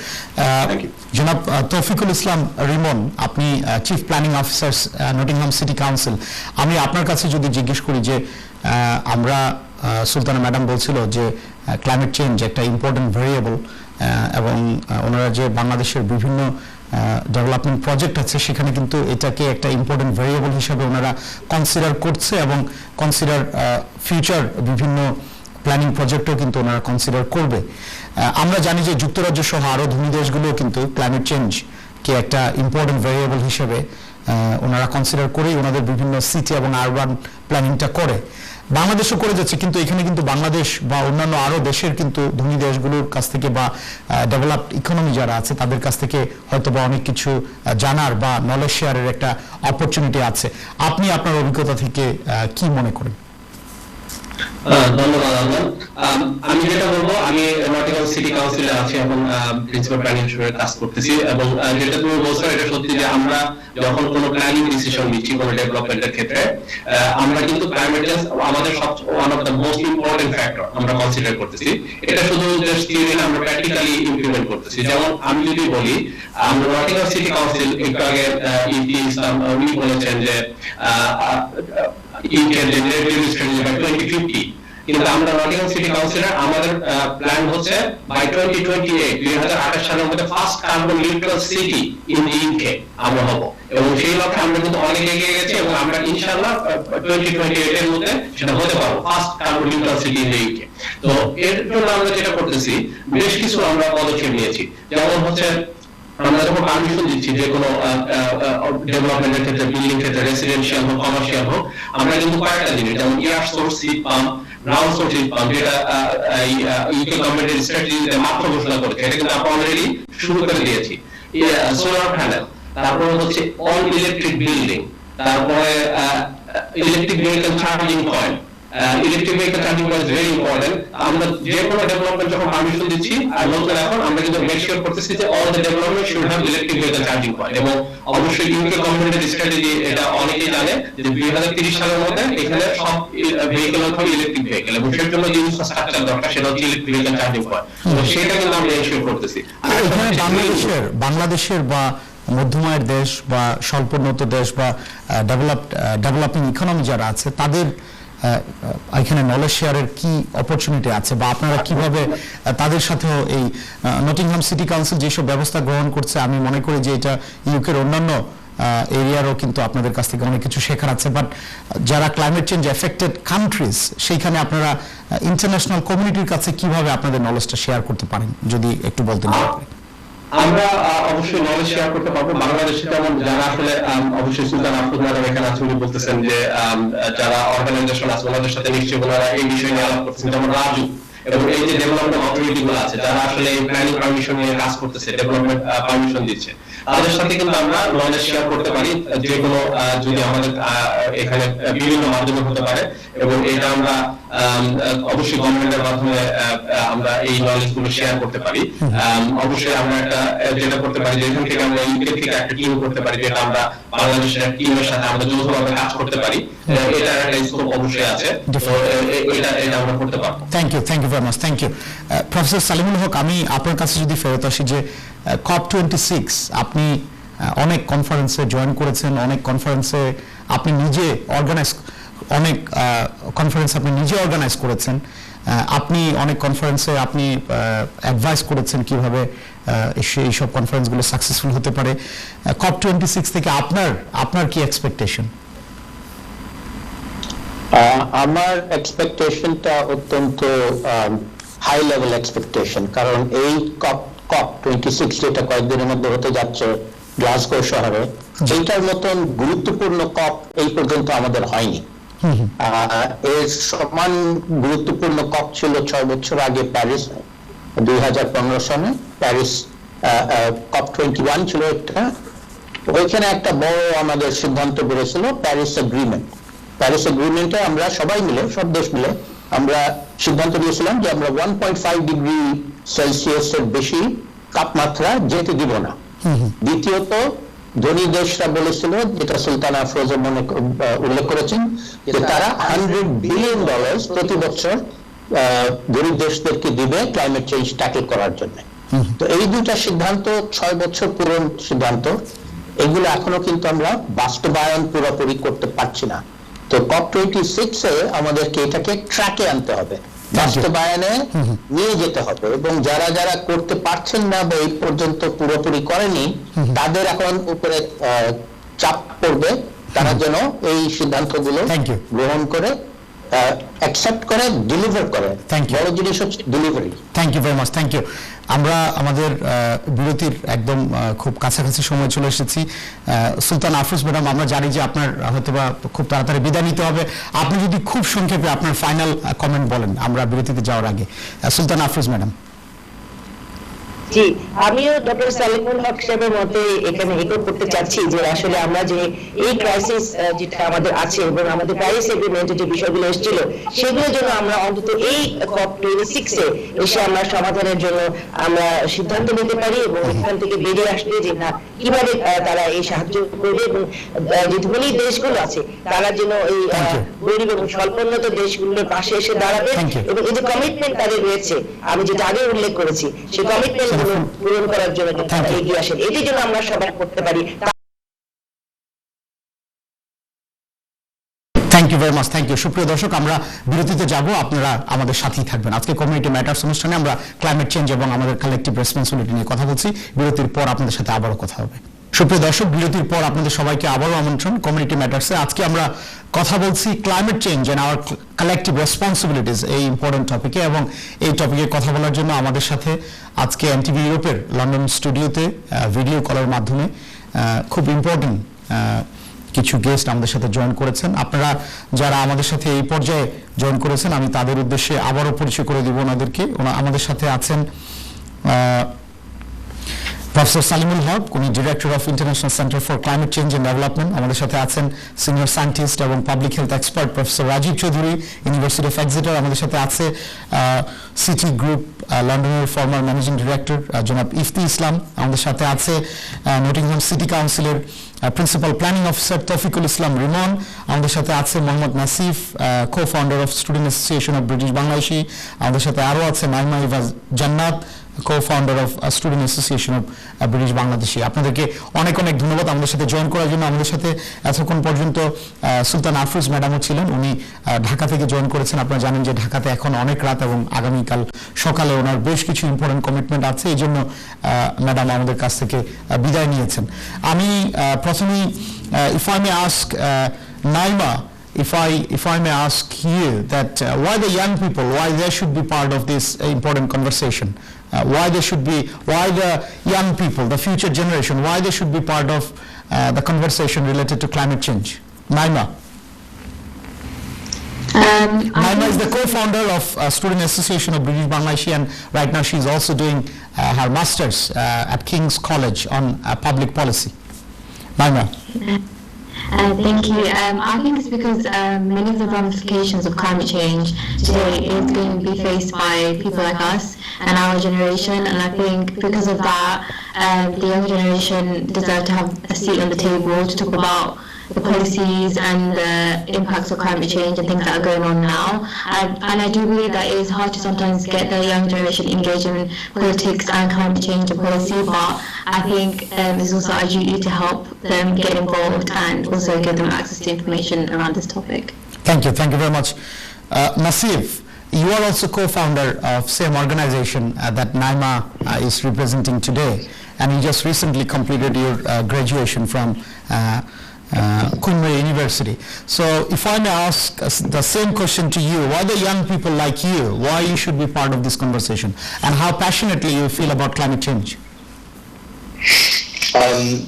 জনাব তৌফিকুল ইসলাম রিমন, আপনি chief planning officer Nottingham city council. আমি আপনার কাছে যদি জিজ্ঞেস করি যে আমরা সুলতানা ম্যাডাম বলছিল যে ক্লাইমেট চেঞ্জ একটা ইম্পর্টেন্ট ভেরিয়েবল এবং ওনারা যে বাংলাদেশের বিভিন্ন ডেভেলপমেন্ট প্রজেক্ট আছে সেখানে কিন্তু এটাকে একটা ইম্পর্টেন্ট ভেরিয়েবল হিসেবে ওনারা কনসিডার করছে এবং কনসিডার ফিউচার বিভিন্ন প্ল্যানিং প্রজেক্টও কিন্তু ওনারা কনসিডার করবে। আমরা জানি যে যুক্তরাজ্য সহ আরো ধনী দেশগুলো কিন্তু ক্লাইমেট চেঞ্জকে একটা ইম্পর্টেন্ট ভেরিয়েবল হিসেবে ওনারা কনসিডার করেই ওনাদের বিভিন্ন সিটি এবং আরবান প্ল্যানিংটা করে। বাংলাদেশও করে যাচ্ছে, কিন্তু এখানে কিন্তু বাংলাদেশ বা অন্যান্য আরো দেশের কিন্তু ধনী দেশগুলোর কাছ থেকে বা ডেভেলপড ইকোনমি যারা আছে তাদের কাছ থেকে হয়তো বা অনেক কিছু জানার বা নলেজ শেয়ারের একটা অপরচুনিটি আছে। আপনি আপনার অভিজ্ঞতা থেকে কি মনে করেন? ধন্যবাদ আনন্দ। আমি যেটা বলবো, আমি নটিংহাম সিটি কাউন্সিলে আছি এখন, প্রিন্সিপাল প্ল্যানিং হিসেবে কাজ করতেছি, এবং যেটা তুমি বলছো এটা সত্যি যে আমরা যখন কোনো প্ল্যানিং ডিসিশন নিচ্ছি কোনো ডেভেলপমেন্টের ক্ষেত্রে, আমরা কিন্তু ক্লাইমেট চেঞ্জ আমাদের সবচেয়ে one of the most important factor আমরা কনসিডার করতেছি। এটা শুধু জাস্ট থিওরি না, আমরা প্র্যাকটিক্যালি ইমপ্লিমেন্ট করতেছি। যেমন আমি যদি বলি, আমরা নটিংহাম সিটি কাউন্সিল একটু আগে ইতি ইসলাম উনি বলেছেন যে ইন্ডিয়ান রেভিনিউ স্ট্র্যাটেজি বাই 2050, কিন্তু আমরা নটিংহাম সিটি কাউন্সিলর আমাদের প্ল্যান হচ্ছে বাই 2028 সালের মধ্যে first carbon neutral city in the UK আমরা হব, এবং সেই লক্ষ্যে আমরা কিন্তু অনেক এগিয়ে গেছি, এবং আমরা ইনশাআল্লাহ 2028 এর মধ্যে সেটা হতে পারবো first carbon neutral city in the UK. তো এর জন্য আমরা যেটা করতেছি, বেশ কিছু আমরা পদক্ষেপ নিয়েছি। যেমন হচ্ছে আমরা যখন পারমিশন দিচ্ছি যে কোনো ডেভেলপমেন্টের ক্ষেত্রে, বিল্ডিং ক্ষেত্রে, রেসিডেন্সিয়াল হোক, কমার্শিয়াল হোক, আমরা কিন্তু কয়েকটা জিনিস, যেমন air source heat pump, ground source heat pump, যেটা ইউকে গভর্নমেন্টের স্ট্র্যাটেজিতে মাত্র ঘোষণা করেছে, এটা কিন্তু আমরা অলরেডি শুরু করে দিয়েছি। সোলার প্যানেল, তারপরে হচ্ছে অল ইলেকট্রিক বিল্ডিং, তারপরে electric vehicle charging point. Electric vehicle charging point very important. আমরা যে কোনো ডেভেলপমেন্ট যখন পারমিশন দিচ্ছি আর নতুন এখন আমরা কিন্তু মেক শিওর করতেছি যে all the development should have electric vehicle charging point, এবং অবশ্যই ইউকে গভর্নমেন্টের স্ট্র্যাটেজি এটা অনেকেই জানে যে 2030 সালের মধ্যে এখানে সব ভেহিকল হবে ইলেকট্রিক ভেহিকল, এবং সেটার জন্য যে ইনফ্রাস্ট্রাকচার দরকার সেটা হচ্ছে ইলেকট্রিক ভেহিকল চার্জিং পয়েন্ট। তো সেটা কিন্তু আমরা এনশিওর করতেছি। এখানে বাংলাদেশের বা মধ্যমায়ের দেশ বা স্বল্পোন্নত দেশ বা ডেভেলপিং ইকোনমি যারা আছে তাদের এখানে নলেজ শেয়ারের কি অপরচুনিটি আছে, বা আপনারা কিভাবে তাদের সাথেও এই নটিংহাম সিটি কাউন্সিল যেসব ব্যবস্থা গ্রহণ করছে, আমি মনে করি যে এটা ইউকের অন্যান্য এরিয়ারও কিন্তু আপনাদের কাছ থেকে অনেক কিছু শেখার আছে। বাট যারা ক্লাইমেট চেঞ্জ এফেক্টেড কান্ট্রিজ, সেইখানে আপনারা ইন্টারন্যাশনাল কমিউনিটির কাছে কিভাবে আপনাদের নলেজটা শেয়ার করতে পারেন, যদি একটু বলতেন। আমরা অবশ্যই নলেজ শেয়ার করতে পারবো। বাংলাদেশে যেমন যারা আসলে অবশ্যই সুলতান আফরোজ ম্যাডাম এখানে আছেন, উনি বলতেছেন যে যারা অর্গানাইজেশন আছে ওনাদের সাথে নিশ্চয়ই ওনারা এই বিষয়ে নিয়ে আলাপ করছেন, যেমন রাজু এবং এই যে ডেভেলপমেন্ট অথরিটি গুলো আছে যারা আসলে এই প্ল্যানিং পারমিশন নিয়ে কাজ করতেছে, ডেভেলপমেন্ট পারমিশন দিচ্ছে, তাদের সাথে কিন্তু আমরা নলেজ শেয়ার করতে পারি, যে কোনো যদি আমাদের এখানে বিভিন্ন মাধ্যমে হতে পারে, এবং এটা আমরা অবশ্যই গভর্নমেন্টের মাধ্যমে আমরা এই নলেজ গুলো শেয়ার করতে পারি। অবশ্যই আমরা একটা যেটা করতে পারি যে এখান থেকে আমরা ইউকে থেকে একটা টিম করতে পারি, যেটা আমরা বাংলাদেশের টিমের সাথে আমরা যৌথভাবে কাজ করতে পারি, এটা একটা স্কোপ অবশ্যই আছে, এটা আমরা করতে পারবো। Thank you very much, thank you. Professor Salimul Haq, আমি আপনার কাছে যদি ফেরত আসি যে COP26 আপনি অনেক কনফারেন্সে জয়েন করেছেন, অনেক কনফারেন্সে আপনি নিজে অর্গানাইজ করেছেন, আপনি অনেক কনফারেন্সে আপনি অ্যাডভাইস করেছেন কিভাবে এইসব কনফারেন্সগুলো সাকসেসফুল হতে পারে। COP26 থেকে আপনার কি এক্সপেকটেশন? আমার এক্সপেকটেশনটা অত্যন্ত হাই লেভেল এক্সপেকটেশন, কারণ এই COP26 যেটা কয়েকদিনের মধ্যে হতে যাচ্ছে গ্লাসগো শহরে, এইটার মতন গুরুত্বপূর্ণ কপ এই পর্যন্ত আমাদের হয়নি। এর সমান গুরুত্বপূর্ণ কপ ছিল 6 বছর আগে প্যারিস 2015 সনে, প্যারিস COP21 ছিল একটা, ওইখানে একটা বড় আমাদের সিদ্ধান্ত বেরিয়েছিল প্যারিস এগ্রিমেন্টে আমরা সবাই মিলে, সব দেশ মিলে আমরা সিদ্ধান্ত নিয়েছিলাম যে আমরা 1.5 ডিগ্রি সেলসিয়াসের বেশি তাপমাত্রা যেতে দিব না। দ্বিতীয়ত ধনী দেশরা বলেছিল, যেটা সুলতান আফরোজ উল্লেখ করেছেন, যে তারা $100 বিলিয়ন প্রতি বছর গরিব দেশদেরকে দিবে ক্লাইমেট চেঞ্জ ট্যাকল করার জন্য। তো এই দুইটা সিদ্ধান্ত 6 বছর পুরনো সিদ্ধান্ত, এগুলো এখনো কিন্তু আমরা বাস্তবায়ন পুরোপুরি করতে পারছি না। তো COP26 এ আমাদেরকে এটাকে ট্র্যাকে আনতে হবে, বাস্তবায়নে নিয়ে যেতে হবে, এবং যারা যারা করতে পারছেন না বা এই পর্যন্ত পুরোপুরি করেনি তাদের এখন উপরে চাপ পড়বে, তারা যেন এই সিদ্ধান্তগুলো গ্রহণ করে, অ্যাকসেপ্ট করে, ডেলিভার করে। বড় জিনিস হচ্ছে delivery. Thank you very much, thank you. আমরা আমাদের বিরতির একদম খুব কাছাকাছি সময় চলে এসেছি। সুলতান আফরোজ ম্যাডাম, আমরা জানি যে আপনার হয়তোবা খুব তাড়াতাড়ি বিদায় নিতে হবে, আপনি যদি খুব সংক্ষেপে আপনার ফাইনাল কমেন্ট বলেন আমরা বিরতিতে যাওয়ার আগে। সুলতান আফরোজ ম্যাডাম। জি, আমিও ডক্টর সালিমুল হক সাহেবের মতে এখানে ইকো করতে চাচ্ছি যে আসলে আমরা যে এই ক্রাইসিস যেটা আমাদের আছে এবং আমাদের প্যারিস এগ্রিমেন্টে যে বিষয়গুলো এসেছিল সেগুলোর জন্য আমরা অন্তত এই COP26 এ এসে আমরা সমাধানের জন্য আমরা সিদ্ধান্ত নিতে পারি এবং এখান থেকে বেরিয়ে আসবে যে না কিভাবে তারা এই সাহায্য করবে এবং যে ধনী দেশগুলো আছে তারা যেন এই গরিব এবং স্বল্পোন্নত দেশগুলোর পাশে এসে দাঁড়াবে এবং এই যে কমিটমেন্ট তাদের রয়েছে আমি যেটা আগে উল্লেখ করেছি সেই কমিটমেন্ট পূরণ করার জন্য তারা এগিয়ে আসেন এটির জন্য আমরা সবাই করতে পারি। Thank you very much, thank you. সুপ্রিয় দর্শক, আমরা বিরতিতে যাব, আপনারা আমাদের সাথেই থাকবেন। আজকে কমিউনিটি ম্যাটার্স অনুষ্ঠানে আমরা ক্লাইমেট চেঞ্জ এবং আমাদের কালেকটিভ রেসপন্সিবিলিটি নিয়ে কথা বলছি। বিরতির পর আপনাদের সাথে আবারও কথা হবে। সুপ্রিয় দর্শক, বিরতির পর আপনাদের সবাইকে আবারও আমন্ত্রণ কমিউনিটি ম্যাটার্সে। আজকে আমরা কথা বলছি climate change and our collective responsibilities এই ইম্পর্টেন্ট টপিকে, এবং এই টপিকে কথা বলার জন্য আমাদের সাথে আজকে এনটিভি ইউরোপের লন্ডন স্টুডিওতে ভিডিও কলের মাধ্যমে খুব ইম্পর্টেন্ট কিছু গেস্ট আমাদের সাথে জয়েন করেছেন। আপনারা যারা আমাদের সাথে এই পর্যায়ে জয়েন করেছেন আমি তাদের উদ্দেশ্যে আবারও পরিচয় করে দিব ওনাদেরকে। আমাদের সাথে আছেন প্রফেসর সালিমুল হক, উনি director of international centre for climate change and development. আমাদের সাথে আছেন সিনিয়র সায়েন্টিস্ট এবং public health expert professor Rajib Chowdhury, university of Exeter. আমাদের সাথে আছে সিটি গ্রুপ লন্ডনের ফর্মার ম্যানেজিং ডিরেক্টর জনাব ইফতি ইসলাম। আমাদের সাথে আছে নটিংহাম সিটি কাউন্সিলের principal planning officer Toufiqul Islam Rimon. আমাদের সাথে আছে Mohammad Nasif, cofounder of student association of British Bangladeshi. আমাদের সাথে আরও আছে নাইমা ইভাজ জান্নাত, co-founder of Student Association of British Bangladeshi। আপনাদেরকে অনেক অনেক ধন্যবাদ আমাদের সাথে জয়েন করার জন্য। আমাদের সাথে এতক্ষণ পর্যন্ত সুলতান আফরোজ ম্যাডামও ছিলেন, উনি ঢাকা থেকে জয়েন করেছেন। আপনারা জানেন যে ঢাকাতে এখন অনেক রাত এবং আগামীকাল সকালে ওনার বেশ কিছু ইম্পর্টেন্ট কমিটমেন্ট আছে, এই জন্য ম্যাডাম আমাদের কাছ থেকে বিদায় নিয়েছেন। আমি প্রথমেই if I may ask Naima, if I may ask you that why the young people, why they should be part of this important conversation, why the young people, the future generation, why they should be part of the conversation related to climate change. Naima. Naima is the co-founder of Student Association of British Bangladeshi, and right now she is also doing her masters at King's College on public policy. Naima. Thank you. I think it's because many of the ramifications of climate change today is going to be faced by people like us and our generation, and I think because of that, the younger generation deserve to have a seat on the table to talk about the policies and the impacts of climate change and things that are going on now. And I do believe that it is hard to sometimes get the young generation engaged in politics and climate change and policy, but I think it's also our duty to help them get involved and also give them access to information around this topic. Thank you very much. Nasif, you are also co-founder of same organization that Naima is representing today, and you just recently completed your graduation from Queen Mary University. So if I may ask the same question to you, why the young people like you, why you should be part of this conversation, and how passionately you feel about climate change?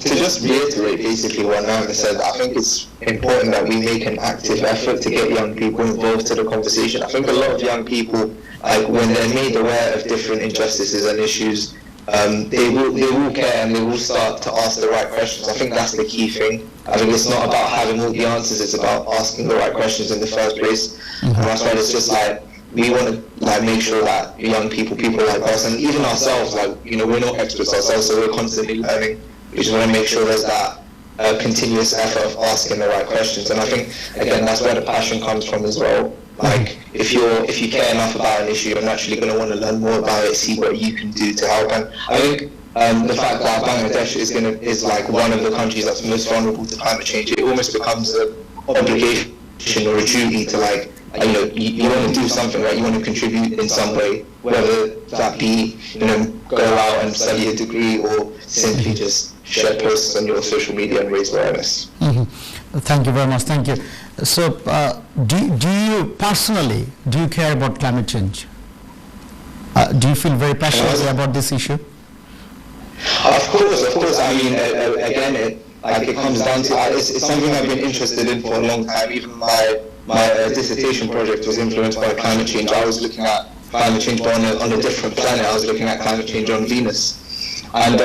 To just reiterate basically what Naima said, I think it's important that we make an active effort to get young people involved to the conversation. I think a lot of young people, like when they're made aware of different injustices and issues, they will care and they will start to ask the right questions. I think that's the key thing. I think it's not about having all the answers, it's about asking the right questions in the first place. And that's why it's just like, we want to like make sure that young people like us, and even ourselves, like, you know, we're not experts ourselves, so we're constantly learning. We just want to make sure there's that continuous effort of asking the right questions. And I think, again, that's where the passion comes from as well. Like, if you care enough about an issue, you're naturally going to want to learn more about it, see what you can do to help. And I think the fact that Bangladesh is like one of the countries that's most vulnerable to climate change, it almost becomes an obligation or a duty to, like, you know, you want to do something, right? You want to contribute in some way, whether that be, you know, go out and study a degree or simply just share posts on your social media and raise awareness. Thank you very much. Thank you. So, do you personally, do you care about climate change? Do you feel very passionately about this issue? Of course. I mean, again, it comes down to, it's something I've been interested in for a long time. Even my dissertation project was influenced by climate change. I was looking at climate change, but on a different planet. I was looking at climate change on Venus. And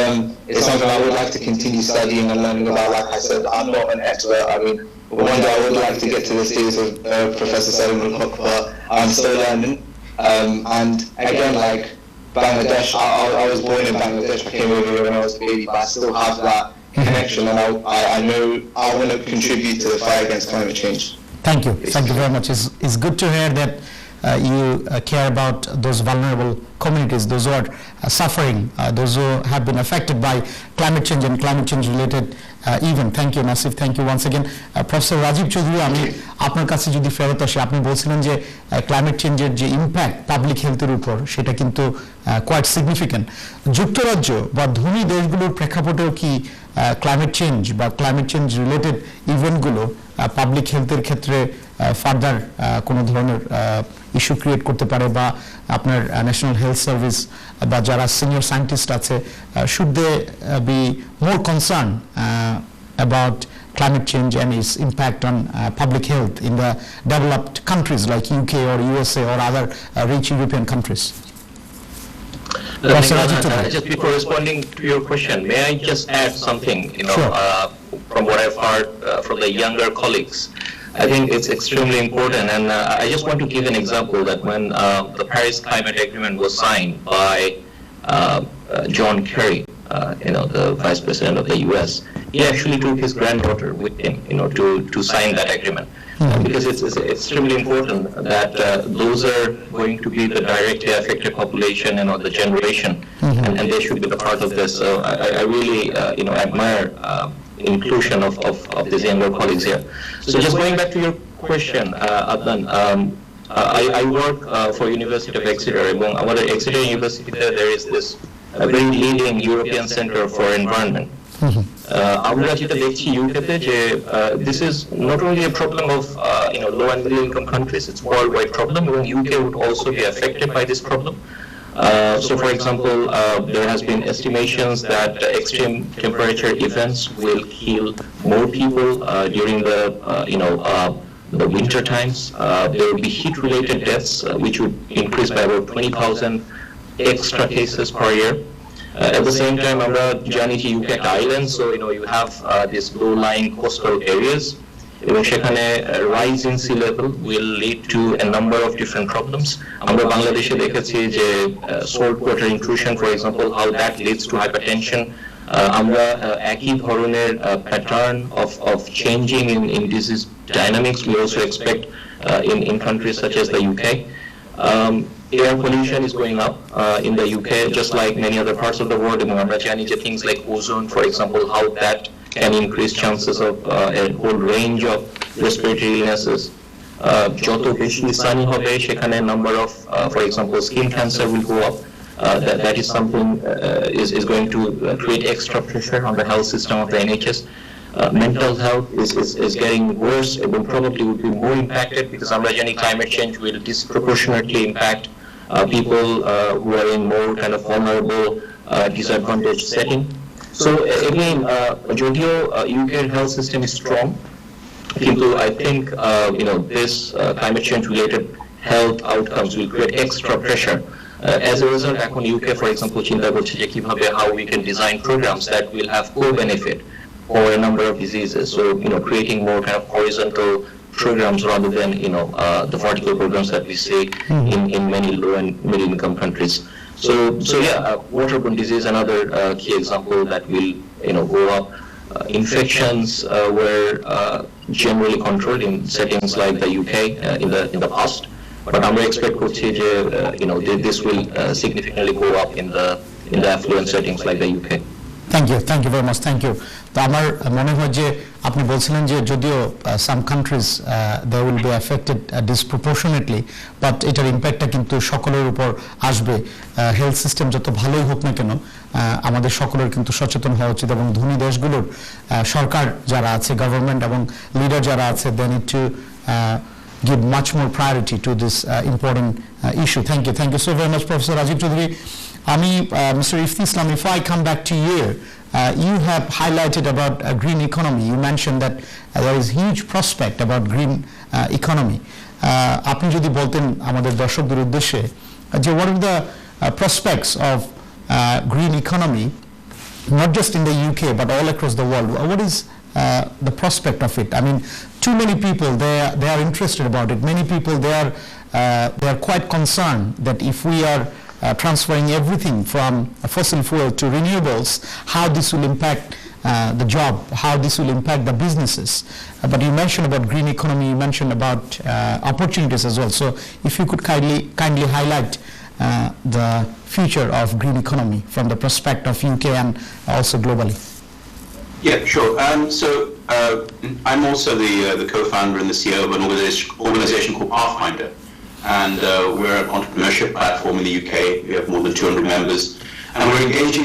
it's something I would like to continue studying and learning about. Like I said, I'm not an expert. I mean, one day I would like to get to the stage of Professor Salman Haq, but I'm still learning. And again, like Bangladesh, I was born in Bangladesh. I came over here when I was a baby, but I still have that connection, and I know I want to contribute to the fight against climate change. Thank you very much. It's good to hear that you care about those vulnerable communities, those who are suffering, those who have been affected by climate change and climate change related event. Thank you, Nasif. Thank you once again. Professor Rajib Choudhury, আমি আপনার কাছে যদি ফেরত আসি, আপনি বলছিলেন যে climate চেঞ্জের যে ইম্প্যাক্ট পাবলিক হেলথের উপর সেটা কিন্তু কোয়াইট সিগনিফিক্যান্ট। যুক্তরাজ্য বা ধনী দেশগুলোর প্রেক্ষাপটেও কি ক্লাইমেট চেঞ্জ বা ক্লাইমেট চেঞ্জ রিলেটেড ইভেন্টগুলো পাবলিক হেলথের ক্ষেত্রে ফার্দার কোনো ধরনের ইস্যু ক্রিয়েট করতে পারে, বা আপনার ন্যাশনাল হেলথ সার্ভিস বা যারা সিনিয়র সায়েন্টিস্ট আছে should they be more concern about climate change and its impact on public health in the developed countries like UK or USA or other rich European countries? Just before responding to your question, may I just add something, Sure. From what I've heard from the younger colleagues. I think it's extremely important, and I just want to give an example that when the Paris Climate Agreement was signed by John Kerry, the Vice President of the US, he actually took his granddaughter with him, to sign that agreement. Because it's extremely important that those are going to be the directly affected population and the generation, and they should be the part of this. So I really, admire inclusion of these younger colleagues here. So just going back to your question, Adnan, I work for University of Exeter. Among our Exeter University, there is this very leading European Center for Environment. আমরা যেটা দেখছি ইউকেতে যে this is not only a problem of low and middle income countries, it's worldwide problem, and UK would also be affected by this problem. So for example, there has been estimations that extreme temperature events will kill more people during the winter times. There will be heat related deaths which would increase by about 20,000 extra cases per year. At the same time, আমরা জানি যে UK একটা island, so you have these low-lying coastal areas, এবং সেখানে rise in sea level will lead to a number of different problems. আমরা বাংলাদেশে দেখেছি যে salt water intrusion, for example, how that leads to hypertension. আমরা একই ধরনের pattern of changing in disease dynamics we also expect in countries such as the UK. Air pollution is going up in the UK, just like many other parts of the world. Things like ozone, for example, how that can increase chances of a whole range of respiratory illnesses. যত বেশি sunny হবে সেখানে number of, for example, skin cancer will go up. That is something is going to create extra pressure on the health system of the NHS. Mental health is getting worse. It will probably would be more impacted because climate change will disproportionately impact people who are in more kind of vulnerable, disadvantaged setting. So again, যদিও UK health system is strong, কিন্তু I think this climate change related health outcomes will create extra pressure. As a result, এখন UK, for example, চিন্তা করছে যে কিভাবে how we can design programs that will have co-benefit for a number of diseases. So creating more kind of horizontal programs rather than the vertical programs that we see in many low and middle income countries. So yeah, waterborne disease, another key example that will go up. Infections were generally controlled in settings like the UK in the past, but আমরা expect করছি যে this will significantly go up in the affluent settings like the UK. Thank you very much. Thank you. তো আমার মনে হয় যে আপনি বলছিলেন যে যদিও some countries they will be affected disproportionately, but এটার ইম্প্যাক্টটা কিন্তু সকলের উপর আসবে। হেলথ সিস্টেম যত ভালোই হোক না কেন আমাদের সকলের কিন্তু সচেতন হওয়া উচিত, এবং ধনী দেশগুলোর সরকার যারা আছে, গভর্নমেন্ট এবং লিডার যারা আছে, they need to give much more priority to this important issue. Thank you so very much, Professor Rajib Choudhury. Mr. Ifti Islam, if I come back to you, you have highlighted about green economy. You mentioned that there is huge prospect about green economy. আপনি যদি বলতেন আমাদের দর্শকদের উদ্দেশ্যে what are the prospects of green economy, not just in the UK but all across the world? What is the prospect of it? I mean, too many people they are interested about it. Many people they are quite concerned that if we are transferring everything from fossil fuel to renewables, how this will impact the job, how this will impact the businesses. But you mentioned about green economy, you mentioned about opportunities as well. So if you could kindly highlight the future of green economy from the perspective of UK and also globally. Yeah, sure. I'm also the co-founder and the CEO of an organization called Pathfinder. And we're an entrepreneurship platform in the UK. We have more than 200 members. And we're engaging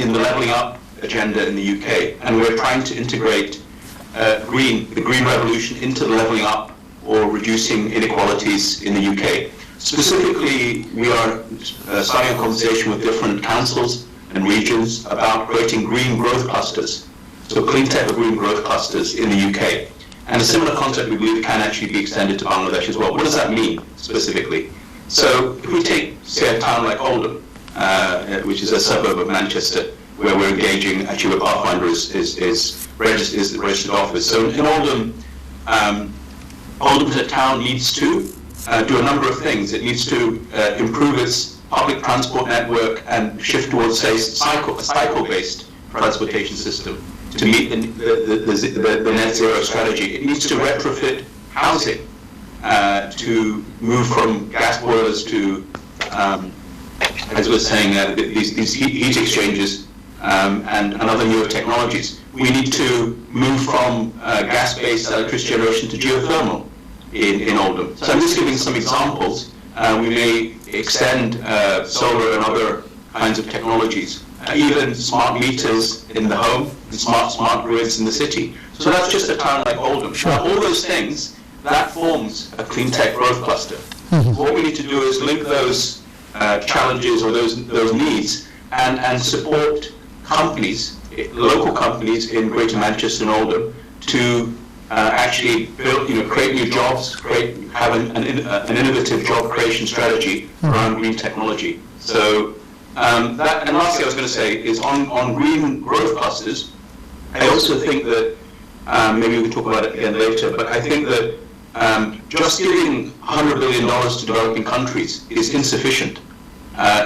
in the leveling up agenda in the UK. And we're trying to integrate the green revolution into the leveling up or reducing inequalities in the UK. Specifically, we are starting a conversation with different councils and regions about creating green growth clusters. So clean tech or green growth clusters in the UK. And a similar concept we believe can actually be extended to Bangladesh as well. What does that mean specifically? So if we take, say, a town like Oldham, which is a suburb of Manchester, where we're engaging, actually where Pathfinder is the registered office. So in Oldham, Oldham as a town needs to do a number of things. It needs to improve its public transport network and shift towards, say, a cycle-based transportation system to meet the net zero strategy. It needs to retrofit housing to move from gas boilers to, as we're saying, these heat exchangers and other newer technologies. We need to move from gas-based electricity generation to geothermal in Oldham. So I'm just giving some examples. We may extend solar and other kinds of technologies. Even smart meters in the home, and smart grids in the city. So that's just a town like Oldham. Sure. Now, all those things, that forms a clean tech growth cluster. What we need to do is link those challenges or those needs and support companies, local companies in Greater Manchester and Oldham to actually build, create new jobs, have an innovative job creation strategy around green technology. So. And lastly, I was going to say is on green growth clusters. I also think that maybe we can talk about it again later. But I think that just giving $100 billion to developing countries is insufficient.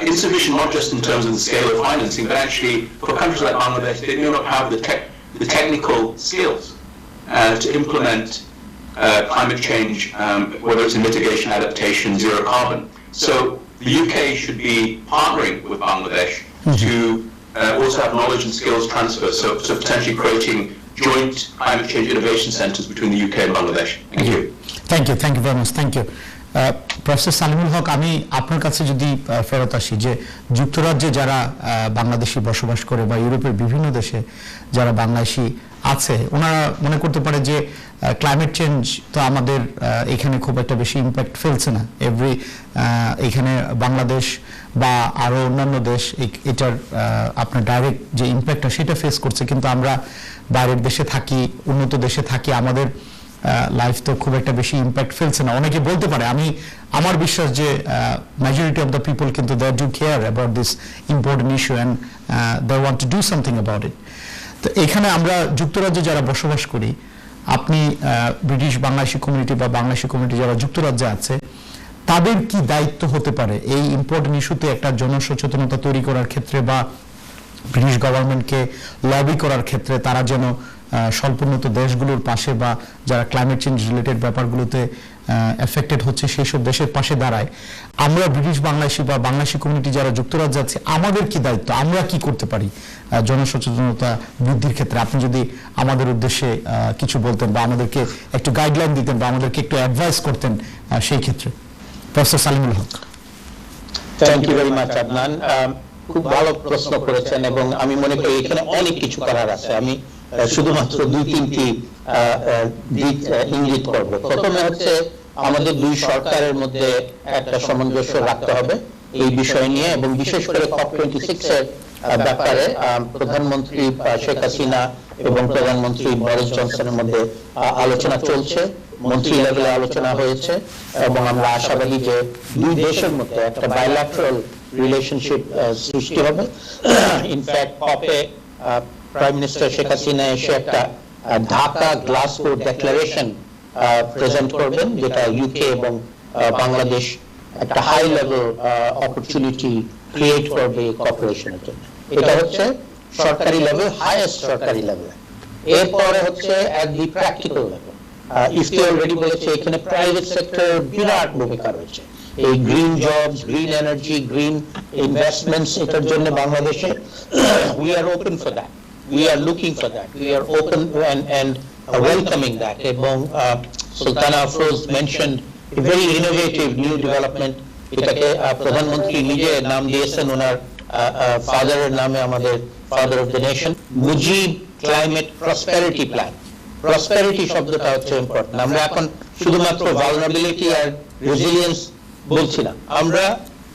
Insufficient not just in terms of the scale of financing, but actually for countries like Bangladesh, they may not have the technical skills to implement climate change, whether it's in mitigation, adaptation, zero carbon. So the UK should be partnering with Bangladesh to also have knowledge and skills transfer, so potentially creating joint climate change innovation centers between the UK and Bangladesh. Thank you. Thank you very much. Thank you. Professor Salimul Haq, আমি আপনার কাছে যদি ফেরত আসি যে যুক্তরাজ্যে যারা বাংলাদেশি বসবাস করে বা ইউরোপের বিভিন্ন দেশে যারা বাংলাদেশি আছে, ওনারা মনে করতে পারে যে ক্লাইমেট চেঞ্জ তো আমাদের এখানে খুব একটা বেশি ইম্প্যাক্ট ফেলছে না। এখানে বাংলাদেশ বা আরো অন্যান্য দেশ এটার আপনার ডাইরেক্ট যে ইম্প্যাক্টটা সেটা ফেস করছে, কিন্তু আমরা বাইরের দেশে থাকি, উন্নত দেশে থাকি, আমাদের লাইফ তো খুব একটা বেশি ইম্প্যাক্ট ফেলছে না। অনেকে বলতে পারে, আমার বিশ্বাস যে মেজরিটি অফ দ্য পিপল কিন্তু they do care about this important issue and they want to do something about it. তো এখানে আমরা যুক্তরাজ্যে যারা বসবাস করি, আপনি ব্রিটিশ বাংলাদেশি কমিউনিটি বা বাংলাদেশি কমিউনিটি যারা যুক্তরাজ্যে আছে, তাদের কি দায়িত্ব হতে পারে এই ইম্পর্টেন্ট ইস্যুতে একটা জনসচেতনতা তৈরি করার ক্ষেত্রে বা ব্রিটিশ গভর্নমেন্টকে লবি করার ক্ষেত্রে, তারা যেন স্বল্পোন্নত দেশগুলোর পাশে বা যারা ক্লাইমেট চেঞ্জ রিলেটেড ব্যাপারগুলোতে এফেক্টেড হচ্ছে সেই সব দেশের পাশে দাঁড়ায়। আমরা ব্রিটিশ বাংলাদেশি বা বাংলাদেশি কমিউনিটি যারা যুক্তরাজ্যে আছে, আমাদের কি দায়িত্ব, আমরা কি করতে পারি জনসচেতনতা বৃদ্ধির ক্ষেত্রে? আপনি যদি আমাদের উদ্দেশ্যে কিছু বলতেন বা আমাদেরকে একটু গাইডলাইন দিতেন বা আমাদেরকে একটু অ্যাডভাইস করতেন সেই ক্ষেত্রে। Professor Salimul Haq. Thank you very much Adnan, খুব ভালো প্রশ্ন করেছেন এবং আমি মনে করি এখানে অনেক কিছু করার আছে। আমি শুধুমাত্র 2-3টি দিক ইঙ্গিত করব। প্রথমে হচ্ছে আমাদের দুই সরকারের মধ্যে একটা সামঞ্জস্য রাখতে হবে এই বিষয় নিয়ে, এবং বিশেষ করে COP26 এর ব্যাপারে প্রধানমন্ত্রী শেখ হাসিনা এবং প্রধানমন্ত্রী বরিস জনসনের মধ্যে আলোচনা চলছে মন্ত্রী লেভেলে আলোচনা হয়েছে এবং আমরা আশাবাদী যে দুই দেশের মধ্যে একটা বাইল্যাটারাল রিলেশনশিপ সৃষ্টি হবে। ইনফ্যাক্ট কপে প্রাইম মিনিস্টার শেখ হাসিনা এসে একটা ঢাকা গ্লাসগো ডেক্লারেশন প্রেজেন্ট করবেন, যেটা ইউকে এবং বাংলাদেশ একটা হাই লেভেল অপরচুনিটি ক্রিয়েট করবে কর্পোরেশনের জন্য। এটা হচ্ছে সরকারি লেভেল, হাইয়েস্ট সরকারি লেভেল। এরপরে হচ্ছে এট দি প্র্যাকটিক্যাল লেভেল, ইফতি অলরেডি বলেছে এখানে প্রাইভেট সেক্টর বিরাট ভূমিকা রয়েছে। এই green jobs, green energy, green investments, এটার জন্য বাংলাদেশে we are open for that, we are looking for that, we are open and welcoming that. এবং Sultana Afroz mentioned a very innovative new development, এটাকে প্রধানমন্ত্রী নিজে নাম দিয়েছেন ওনার ফাদারের নামে, আমাদের father of the nation, Mujib climate prosperity plan. Prosperity শব্দটা হচ্ছে ইম্পর্টেন্ট। আমরা এখন শুধুমাত্র ভালনারেবিলিটি আর রেজিলিয়েন্স বলছি না, আমরা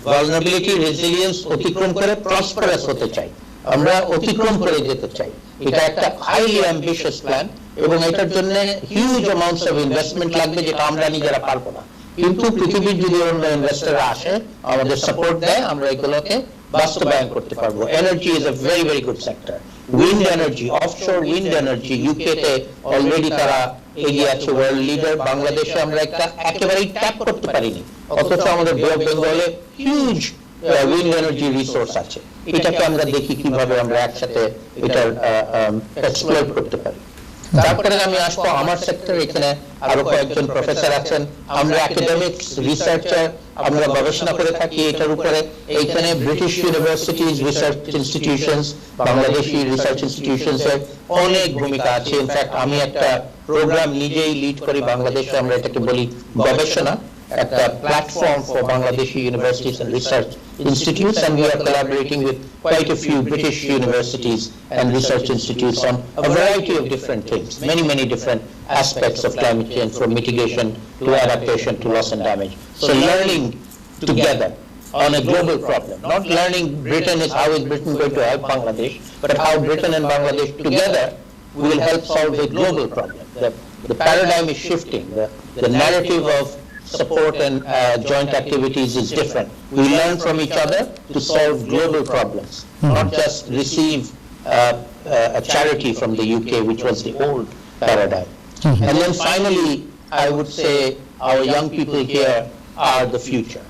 ভালনারেবিলিটি রেজিলিয়েন্স অতিক্রম করে প্রসপারাস হতে চাই, আমরা অতিক্রম করে যেতে চাই। এটা একটা হাইলি অ্যাম্বিশিয়াস প্ল্যান এবং এটার জন্য হিউজ অ্যামাউন্টস অফ ইনভেস্টমেন্ট লাগবে, যেটা আমরা নিজেরা পারবো না। কিন্তু পৃথিবীর যদি অন্য ইনভেস্টররা আসে, আমাদের সাপোর্ট দেয়, আমরা এগুলোকে বাস্তবায়ন করতে পারবো। Energy is a very very good sector. Wind energy, offshore wind energy, UK তে অলরেডি তারা এগিয়ে আছে, ওয়ার্ল্ড লিডার। বাংলাদেশে আমরা একটা একেবারেই ট্যাপ করতে পারিনি, অথচ আমাদের বে অফ বেঙ্গলে হিউজ উইন্ড এনার্জি রিসোর্স আছে। এটাকে আমরা দেখি কিভাবে আমরা একসাথে এটার এক্সপ্লয়েট করতে পারি। তারপরে আমি আসবো আমার সেক্টর, এখানে আরো কয়েকজন প্রফেসর আছেন, আমরা একাডেমিক্স, রিসার্চার, আমরা গবেষণা করে থাকি এটার উপরে। এইখানে British universities, research institutions, Bangladeshi research institutions এর অনেক ভূমিকা আছে। ইনফ্যাক্ট আমি একটা প্রোগ্রাম নিজেই লিড করি বাংলাদেশে, আমরা এটাকে বলি গবেষণা, একটা platform for Bangladeshi universities and research institutes, and we are collaborating with quite a few British universities and research institutes on a variety of different things, many different aspects of climate change, from mitigation to adaptation to loss and damage. So learning together on a global problem, not learning Britain is how is Britain going to help Bangladesh, but how Britain and Bangladesh together will help solve a global problem. The paradigm is shifting, the narrative of support and joint activities is different. We learn from each other to solve global problems, not just receive a charity from the UK, which was the old paradigm. And then finally, I would say our young people here are the future.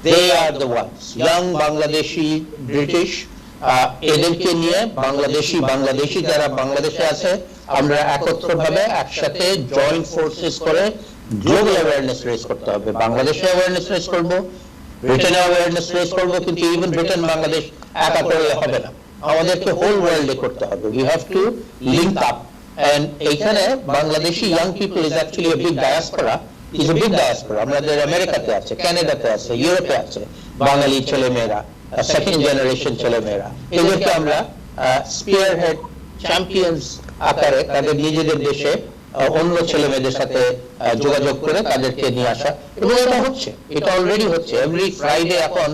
They are the ones, young Bangladeshi, British, এদেরকে নিয়ে বাংলাদেশি যারা বাংলাদেশে আছে, আমরা একত্রভাবে একসাথে joint forces করে global awareness raise করতে হবে। বাংলাদেশে অ্যাওয়ারনেস রেজ করবো, ব্রিটেনে অ্যাওয়ারনেস রেজ করবো, কিন্তু ইভেন ব্রিটেন বাংলাদেশ একা করলে হবে না, আমাদেরকে হোল ওয়ার্ল্ডে করতে হবে। We have to link up, and এইখানে Bangladeshi young people is actually a big diaspora, is a big diaspora. আমাদের আমেরিকাতে আছে, কানাডাতে আছে, ইউরোপে আছে বাঙালি ছেলেমেয়েরা, সেকেন্ড জেনারেশন ছেলেমেয়েরা। এদেরকে আমরা স্পিয়ার হেড চ্যাম্পিয়ন্স আকারে তাদের নিজেদের দেশে অন্য ছেলে মেয়েদের সাথে যোগাযোগ করে তাদেরকে নিয়ে আসা, এবং এটা হচ্ছে, এটা অলরেডি হচ্ছে। এভরি ফ্রাইডে এখন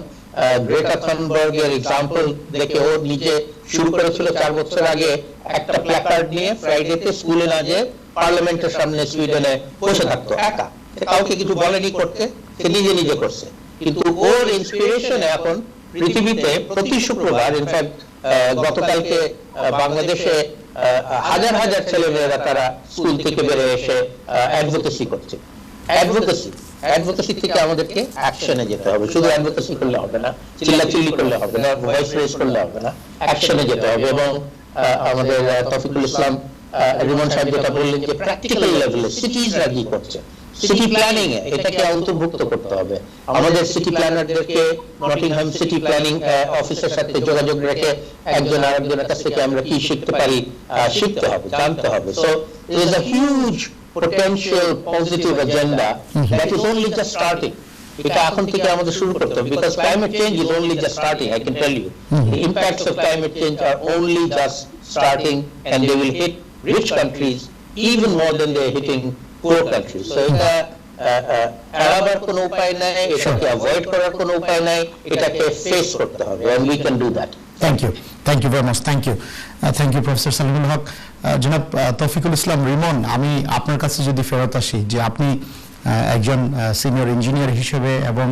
গ্রেটা থানবার্গের এক্সাম্পল দেখে ও নিজে শুরু করেছিল 4 বছর আগে, একটা প্ল্যাকার্ড নিয়ে ফ্রাইডেতে স্কুলে না যেয়ে পার্লামেন্টের সামনে সুইডেনে বসে থাকতো একা, কাউকে কিছু বলেনি করতে, সে নিজে নিজে করছে। কিন্তু ওর ইন্সপিরেশনে এখন পৃথিবীতে প্রতি শুক্রবার, ইনফ্যাক্ট গতকালকে বাংলাদেশে হাজার হাজার ছেলেমেয়েরা তারা স্কুল থেকে বের এসে অ্যাডভোকেসি করছে। অ্যাডভোকেসি থেকে আমাদেরকে অ্যাকশনে যেতে হবে। শুধু অ্যাডভোকেসি করলে হবে না, চিল্লাচিল্লি করলে হবে না, ভয়েস রেজ করলে হবে না, অ্যাকশনে যেতে হবে। এবং আমাদের তফিকুল ইসলাম রিমন সাহেব যেটা বললেন যে প্র্যাকটিক্যাল লেভেলে সিটিজরা কি করছে, সিটি প্ল্যানিং এ এটাকে অন্তর্ভুক্ত করতে হবে। আমাদের সিটি প্ল্যানারদেরকে নটিংহাম সিটি প্ল্যানিং অফিসের সাথে যোগাযোগ রেখে একজন আরেকজনের কাছ থেকে আমরা কি শিখতে পারি শিখতে হবে, জানতে হবে। So there is a huge potential positive agenda that is only just starting. এটা এখন থেকে আমাদের শুরু করতে হবে, because climate change is only just starting. I can tell you the impacts of climate change are only just starting, and they will hit rich countries even more than they are hitting poor countries. So এটা এড়াবার কোনো উপায় নাই, এটাকে avoid করার কোনো উপায় নাই, এটাকে ফেস করতে হবে, and we can do that. Thank you. Thank you very much, thank you professor Salimul Haq. জনাব তৌফিকুল ইসলাম রিমন, আমি আপনার কাছে যদি ফেরত আসি, যে আপনি একজন সিনিয়র ইঞ্জিনিয়ার হিসেবে এবং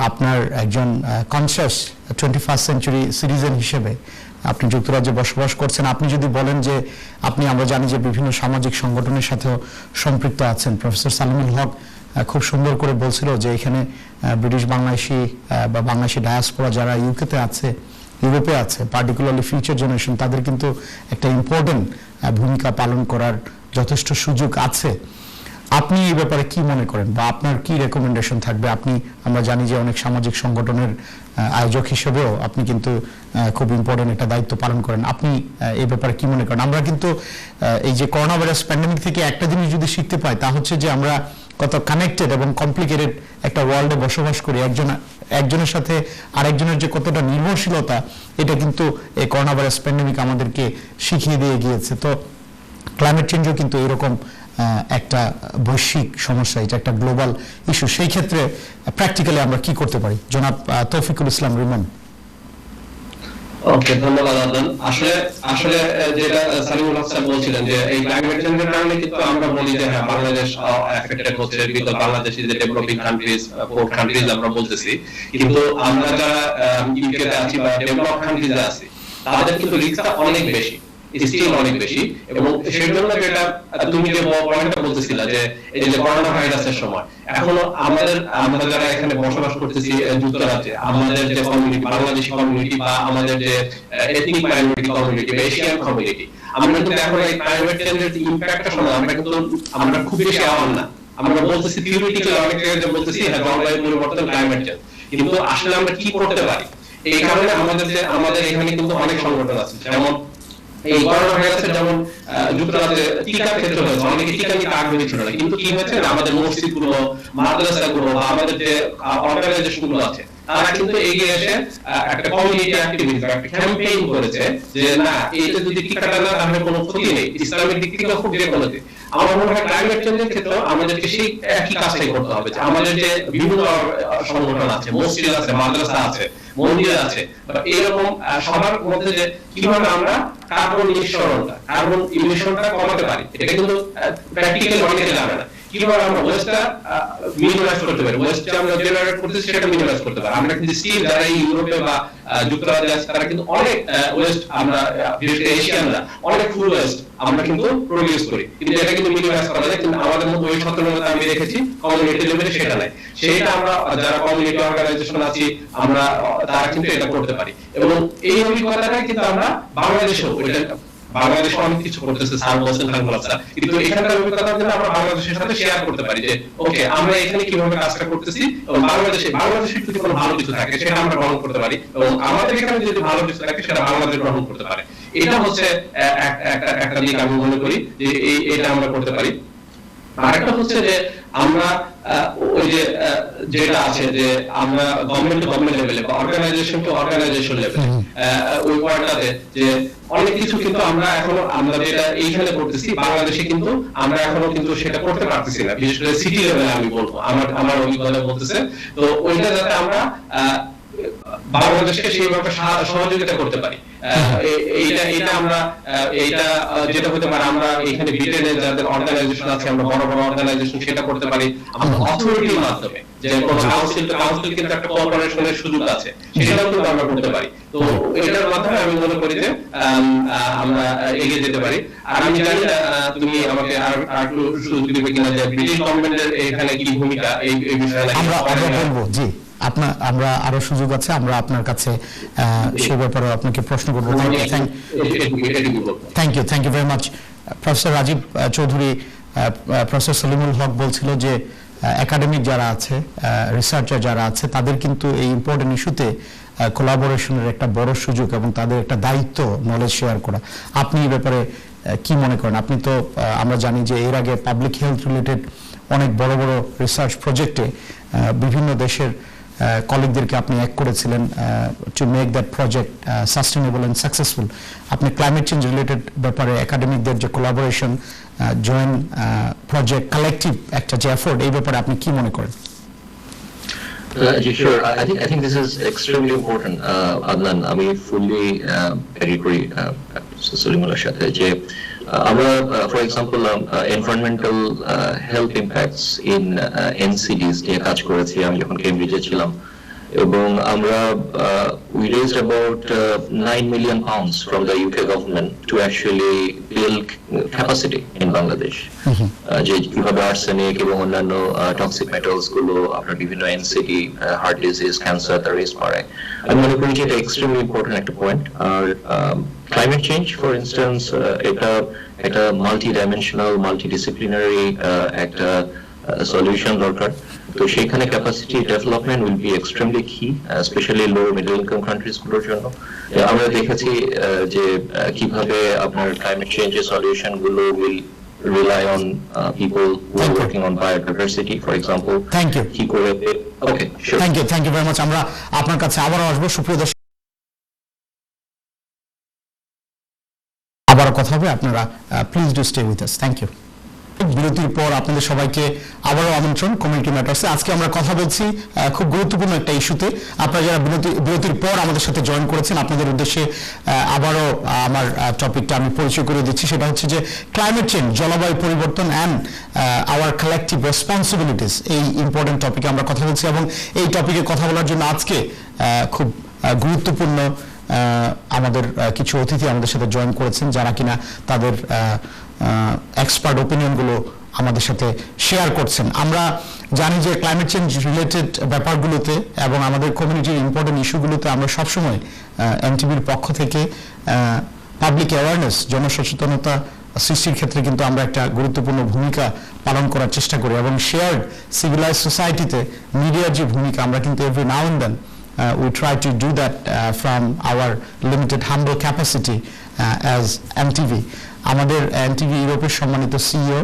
আপনার একজন কনসিয়াস 21st সেঞ্চুরি সিটিজেন হিসেবে আপনি যুক্তরাজ্যে বসবাস করছেন, আপনি যদি বলেন যে আমরা জানি যে বিভিন্ন সামাজিক সংগঠনের সাথেও সম্পৃক্ত আছেন। প্রফেসর সালিমুল হক খুব সুন্দর করে বলছিল যে এখানে ব্রিটিশ বাংলাদেশি বা বাংলাদেশি ডায়াসপোরা যারা ইউকেতে আছে, ইউরোপে আছে, পার্টিকুলারলি ফিউচার জেনারেশন, তাদের কিন্তু একটা ইম্পর্টেন্ট ভূমিকা পালন করার যথেষ্ট সুযোগ আছে। আপনি এই ব্যাপারে কি মনে করেন বা আপনার কি রেকমেন্ডেশন থাকবে? আমরা জানি যে অনেক সামাজিক সংগঠনের আয়োজক হিসেবেও আপনি কিন্তু খুব ইম্পর্টেন্ট একটা দায়িত্ব পালন করেন। আপনি এই ব্যাপারে কি মনে করেন? আমরা কিন্তু এই যে করোনা ভাইরাস প্যান্ডেমিক থেকে একটা জিনিস যদি শিখতে পাই, তা হচ্ছে যে আমরা কত কানেক্টেড এবং কমপ্লিকেটেড একটা ওয়ার্ল্ডে বসবাস করি। একজনের সাথে আরেকজনের যে কতটা নির্ভরশীলতা, এটা কিন্তু এই করোনা ভাইরাস প্যান্ডেমিক আমাদেরকে শিখিয়ে দিয়ে গিয়েছে। তো ক্লাইমেট চেঞ্জও কিন্তু এরকম একটা বৈশ্বিক সমস্যা, এটা একটা গ্লোবাল ইস্যু। সেই ক্ষেত্রে প্র্যাকটিক্যালি আমরা কি করতে পারি? জনাব তৌফিকুল ইসলাম রিমন। ওকে, ধন্যবাদ আদনান। আসলে যেটা সালিমুল হক স্যার বলছিলেন যে এই ক্লাইমেট চেঞ্জের কারণে কিন্তু আমরা বলি যে হ্যাঁ বাংলাদেশ এফেক্টেড হচ্ছে, because Bangladesh is developing countries, poor countries আমরা বলতেছি, কিন্তু আমরা যারা ইউকেতে আছি বা ডেভেলপ কান্ট্রিজে আছি, তাদের কিন্তু রিস্কটা অনেক বেশি, স্টিল অনেক বেশি। এবং সেই জন্য যেটা তুমি যে পয়েন্টটা বলতেছিলা যে এই যে করোনা ভাইরাসের সময় এখনো আমরা যারা এখানে বসবাস করতেছি যুক্তরাজ্যে, আমাদের যে কমিউনিটি, বাংলাদেশি কমিউনিটি বা আমাদের যে এথনিক মাইনরিটি কমিউনিটি বা এশিয়ান কমিউনিটি, আমরা কিন্তু এখন এই ক্লাইমেট চেঞ্জের ইম্প্যাক্টের সময় আমরা খুব বেশি আওয়ার না। আমরা বলতেছি থিওরিটিক্যালি অনেক জায়গায় বলতেছি হ্যাঁ জলবায়ু পরিবর্তন, ক্লাইমেট চেঞ্জ, কিন্তু আসলে আমরা কি করতে পারি? এই কারণে আমাদের এখানে কিন্তু অনেক সংগঠন আছে, যেমন এই করোনা ভাইরাসের যেমন যুক্তরাজ্যে টিকার ক্ষেত্রে হয়েছে, অনেকে টিকা নিতে আগ্রহী ছিল না, কিন্তু কি হয়েছে আমাদের মসজিদগুলো, মাদ্রাসাগুলো বা আমাদের যে অর্গানাইজেশনগুলো আছে, তারা কিন্তু এগিয়ে এসে একটা কমিউনিটি অ্যাক্টিভিটি, একটা ক্যাম্পেইন করেছে যে না, এইটা যদি টিকাটা না তাহলে কোনো ক্ষতি নেই, ইসলামিক দিক থেকে খুব যে কোনো দিক। আমার মনে হয় ক্লাইমেট চেঞ্জের ক্ষেত্রে আমাদেরকে সেই একই কাজটাই করতে হবে, যে আমাদের যে বিভিন্ন সংগঠন আছে, মসজিদ আছে, মাদ্রাসা আছে, মন্দির আছে, এরকম সবার মধ্যে যে কিভাবে আমরা কার্বন ইমিশনটা কমাতে পারি, এটা কিন্তু প্র্যাকটিক্যালি অনেকে জানে না। কিভাবে আমরা ওয়েস্টটা মিনিমাইজ করতে পারি, ওয়েস্ট আমরা জেনারেট করতেছি সেটা মিনিমাইজ করতে পারি। আমরা কিন্তু স্টিল যারা ইউরোপে বা যুক্তরাজ্যে আছে, তারা কিন্তু অনেক ওয়েস্ট, আমরা বিশেষ করে এশিয়ানরা অনেক ফুড ওয়েস্ট আমরা কিন্তু প্রডিউস করি, কিন্তু এটা কিন্তু মিনিমাইজ করা যায়। কিন্তু আমাদের মধ্যে ওই সচেতনতা আমি দেখেছি কমিউনিটি লেভেলে সেটা নাই। সেটা আমরা যারা কমিউনিটি অর্গানাইজেশন আছি তারা কিন্তু এটা করতে পারি। এবং এই অভিজ্ঞতাটা কিন্তু আমরা বাংলাদেশেও বাংলাদেশ অনেক কিছু করতেছে, স্যার বলছেন, কিন্তু এখানকার অভিজ্ঞতা কিন্তু আমরা বাংলাদেশের সাথে শেয়ার করতে পারি যে ওকে আমরা এখানে কিভাবে কাজটা করতেছি, এবং বাংলাদেশের যদি কোনো ভালো কিছু থাকে সেটা আমরা গ্রহণ করতে পারি, এবং আমাদের এখানে যদি ভালো কিছু থাকে সেটা বাংলাদেশ গ্রহণ করতে পারে। এটা হচ্ছে একটা দিক আমি মনে করি যে এটা আমরা করতে পারি। আরেকটা হচ্ছে যে আমরা ওই যে যেটা আছে যে আমরা গভর্নমেন্ট টু গভর্নমেন্ট লেভেলে বা অর্গানাইজেশন টু অর্গানাইজেশন লেভেলে ওই ওয়ার্ডটাতে যে অনেক কিছু কিন্তু আমরা যেটা এইখানে করতেছি বাংলাদেশে, কিন্তু আমরা এখনো কিন্তু সেটা করতে পারতেছি না, বিশেষ করে সিটি লেভেলে আমি বলবো, আমার অভিজ্ঞতা বলতেছে। তো ওইটা যাতে আমরা বাংলাদেশকে সেইভাবে সহযোগিতা করতে পারি, এইটা আমরা এইটা যেটা হতে পারে আমরা এখানে ব্রিটেনে যাদের অর্গানাইজেশন আছে, আমরা বড় বড় অর্গানাইজেশন সেটা করতে পারি আমরা অথরিটির মাধ্যমে, যে কোনো কাউন্সিল কিন্তু একটা কোঅপারেশনের সুযোগ আছে, সেটাও কিন্তু আমরা করতে পারি। তো এটার মাধ্যমে আমি মনে করি যে আমরা এগিয়ে যেতে পারি। আর আমি জানি না তুমি আমাকে আর একটু সুযোগ দিবে কিনা যে ব্রিটিশ গভর্নমেন্টের এখানে কি ভূমিকা এই বিষয়ে আমরা বলবো। জি, আমরা আরো সুযোগ আছে, আমরা আপনার কাছে সেই ব্যাপারে আপনাকে প্রশ্ন করবো। Thank you very much. Professor Rajib Chowdhury, professor Salimul Haq বলছিল যে একাডেমিক যারা আছে, রিসার্চার যারা আছে, তাদের কিন্তু এই ইম্পর্টেন্ট ইস্যুতে কোলাবোরেশনের একটা বড় সুযোগ এবং তাদের একটা দায়িত্ব নলেজ শেয়ার করা। আপনি এই ব্যাপারে কি মনে করেন? আপনি তো আমরা জানি যে এর আগে পাবলিক হেলথ রিলেটেড অনেক বড় বড় রিসার্চ প্রজেক্টে বিভিন্ন দেশের কলিগদেরকে আপনি এক করেছিলেন to make that project sustainable and successful. আপনি ক্লাইমেট চেঞ্জ রিলেটেড ব্যাপারে একাডেমিকদের যে কোলাবোরেশন, জয়েন্ট প্রজেক্ট, কালেকটিভ একটা যে এফোর্ট, এই ব্যাপারে আপনি কি মনে করেন? Sure. I think this is extremely important, Adnan. I mean, fully agree Suleiman's সাথে যে আমরা, for example, environmental health impacts in NCDs নিয়ে কাজ করেছি আমি যখন কেমব্রিজে ছিলাম, এবং আমরা we raised about 9 million pounds from the UK government to actually build capacity in Bangladesh. যে কিভাবে আর্সেনিক এবং অন্যান্য টক্সিক মেটালস গুলো আপনার বিভিন্ন এনসিডি, হার্ট ডিজিজ, ক্যান্সার তার রিস্ক বাড়ায়। আমি মনে করি যে এটা এক্সট্রিমলি ইম্পর্টেন্ট একটা পয়েন্ট। আর ক্লাইমেট চেঞ্জ ফর ইনস্ট্যান্স এটা একটা মাল্টি ডাইমেনশনাল, মাল্টি ডিসিপ্লিনারি একটা সলিউশন দরকার। তো সেখানে capacity development will be extremely key, specially low middle income countries গুলোর জন্য। আমরা দেখেছি যে কিভাবে আপনার ক্লাইমেট চেঞ্জের সলিউশন গুলো will rely on people who are working on biodiversity, for example. Thank you. কি করে? Okay, sure. Thank you very much. আমরা আপনার কাছে আবারও আসবো, সুপ্রিয় দর্শক, আবারও কথা হবে। আপনারা please do stay with us. Thank you. বিরতির পর আপনাদের সবাইকে আবারও আমন্ত্রণ কমিউনিটি ম্যাটার্সে। আজকে আমরা কথা বলছি খুব গুরুত্বপূর্ণ একটা ইস্যুতে। আপনারা যারা বিরতির পর আমাদের সাথে জয়েন করেছেন, আপনাদের উদ্দেশ্যে আবারও আমার টপিকটা আমি পরিচয় করে দিচ্ছি। সেটা হচ্ছে যে ক্লাইমেট চেঞ্জ, জলবায়ু পরিবর্তন অ্যান্ড আওয়ার কালেকটিভ রেসপন্সিবিলিটিস, এই ইম্পর্টেন্ট টপিকে আমরা কথা বলছি। এবং এই টপিকে কথা বলার জন্য আজকে খুব গুরুত্বপূর্ণ আমাদের কিছু অতিথি আমাদের সাথে জয়েন করেছেন, যারা কিনা তাদের এক্সপার্ট ওপিনিয়নগুলো আমাদের সাথে শেয়ার করছেন। আমরা জানি যে ক্লাইমেট চেঞ্জ রিলেটেড ব্যাপারগুলোতে এবং আমাদের কমিউনিটির ইম্পর্টেন্ট ইস্যুগুলোতে আমরা সবসময় এনটিভির পক্ষ থেকে পাবলিক অ্যাওয়ারনেস, জনসচেতনতা সৃষ্টির ক্ষেত্রে কিন্তু আমরা একটা গুরুত্বপূর্ণ ভূমিকা পালন করার চেষ্টা করি। এবং শেয়ার্ড সিভিলাইজ সোসাইটিতে মিডিয়ার যে ভূমিকা, আমরা কিন্তু every now and then we try to do that from our limited humble capacity as MTV. আমাদের এনটিভি ইউরোপের সম্মানিত সিইও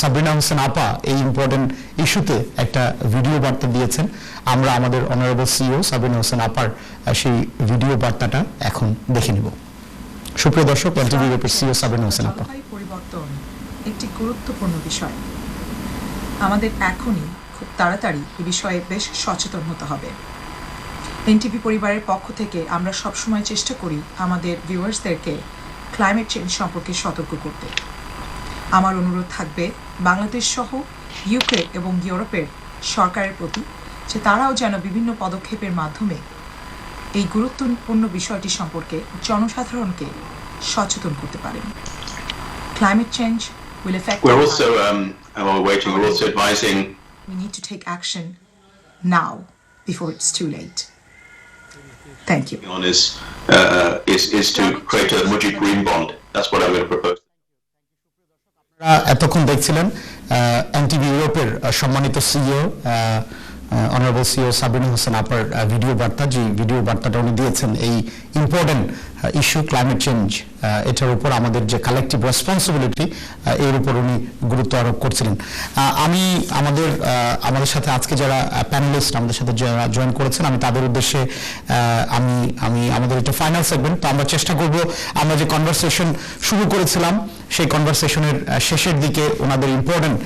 সাবরিনা হোসেন আপা এই ইম্পর্টেন্ট ইস্যুতে একটা ভিডিও বার্তা দিয়েছেন। আমরা আমাদের অনারেবল সিইও সাবরিনা হোসেন আপার সেই ভিডিও বার্তাটা এখন দেখে নিব। সুপ্রিয় দর্শক, এনটিভি ইউরোপের সিইও সাবরিনা হোসেন আপা। পরিবর্তন একটি গুরুত্বপূর্ণ বিষয়। আমাদের এখনই খুব তাড়াতাড়ি এই বিষয়ে বেশ সচেতন হতে হবে। এনটিভি পরিবারের পক্ষ থেকে আমরা সবসময় চেষ্টা করি আমাদের ভিউয়ার্সদেরকে ক্লাইমেট চেঞ্জ সম্পর্কে সতর্ক করতে। আমার অনুরোধ থাকবে বাংলাদেশ সহ ইউকে এবং ইউরোপের সরকারের প্রতি, যে তারাও যেন বিভিন্ন পদক্ষেপের মাধ্যমে এই গুরুত্বপূর্ণ বিষয়টি সম্পর্কে জনসাধারণকে সচেতন করতে পারেন। Climate change will affect. We're also we're also advising. We need to take action now before it's too late. Thank you. On is to create a Mujib green bond. That's what I'm going to propose. এতক্ষণ দেখছিলেন NTV ইউরোপের সম্মানিত CEO honourable CEO Sabrina Hossain আপার video বার্তা, যে video বার্তাটা উনি দিয়েছেন এই ইম্পর্টেন্ট ইস্যু ক্লাইমেট চেঞ্জ, এটার উপর আমাদের যে কালেকটিভ রেসপন্সিবিলিটি, এর উপর উনি গুরুত্ব আরোপ করছিলেন। আমি আমাদের সাথে আজকে যারা প্যানেলিস্ট আমাদের সাথে যারা জয়েন করেছেন, আমি তাদের উদ্দেশ্যে আমি আমাদের এটা ফাইনাল সেগমেন্ট, তো আমরা চেষ্টা করব আমরা যে কনভারসেশন শুরু করেছিলাম সেই কনভারসেশনের শেষের দিকে ওনাদের ইম্পর্টেন্ট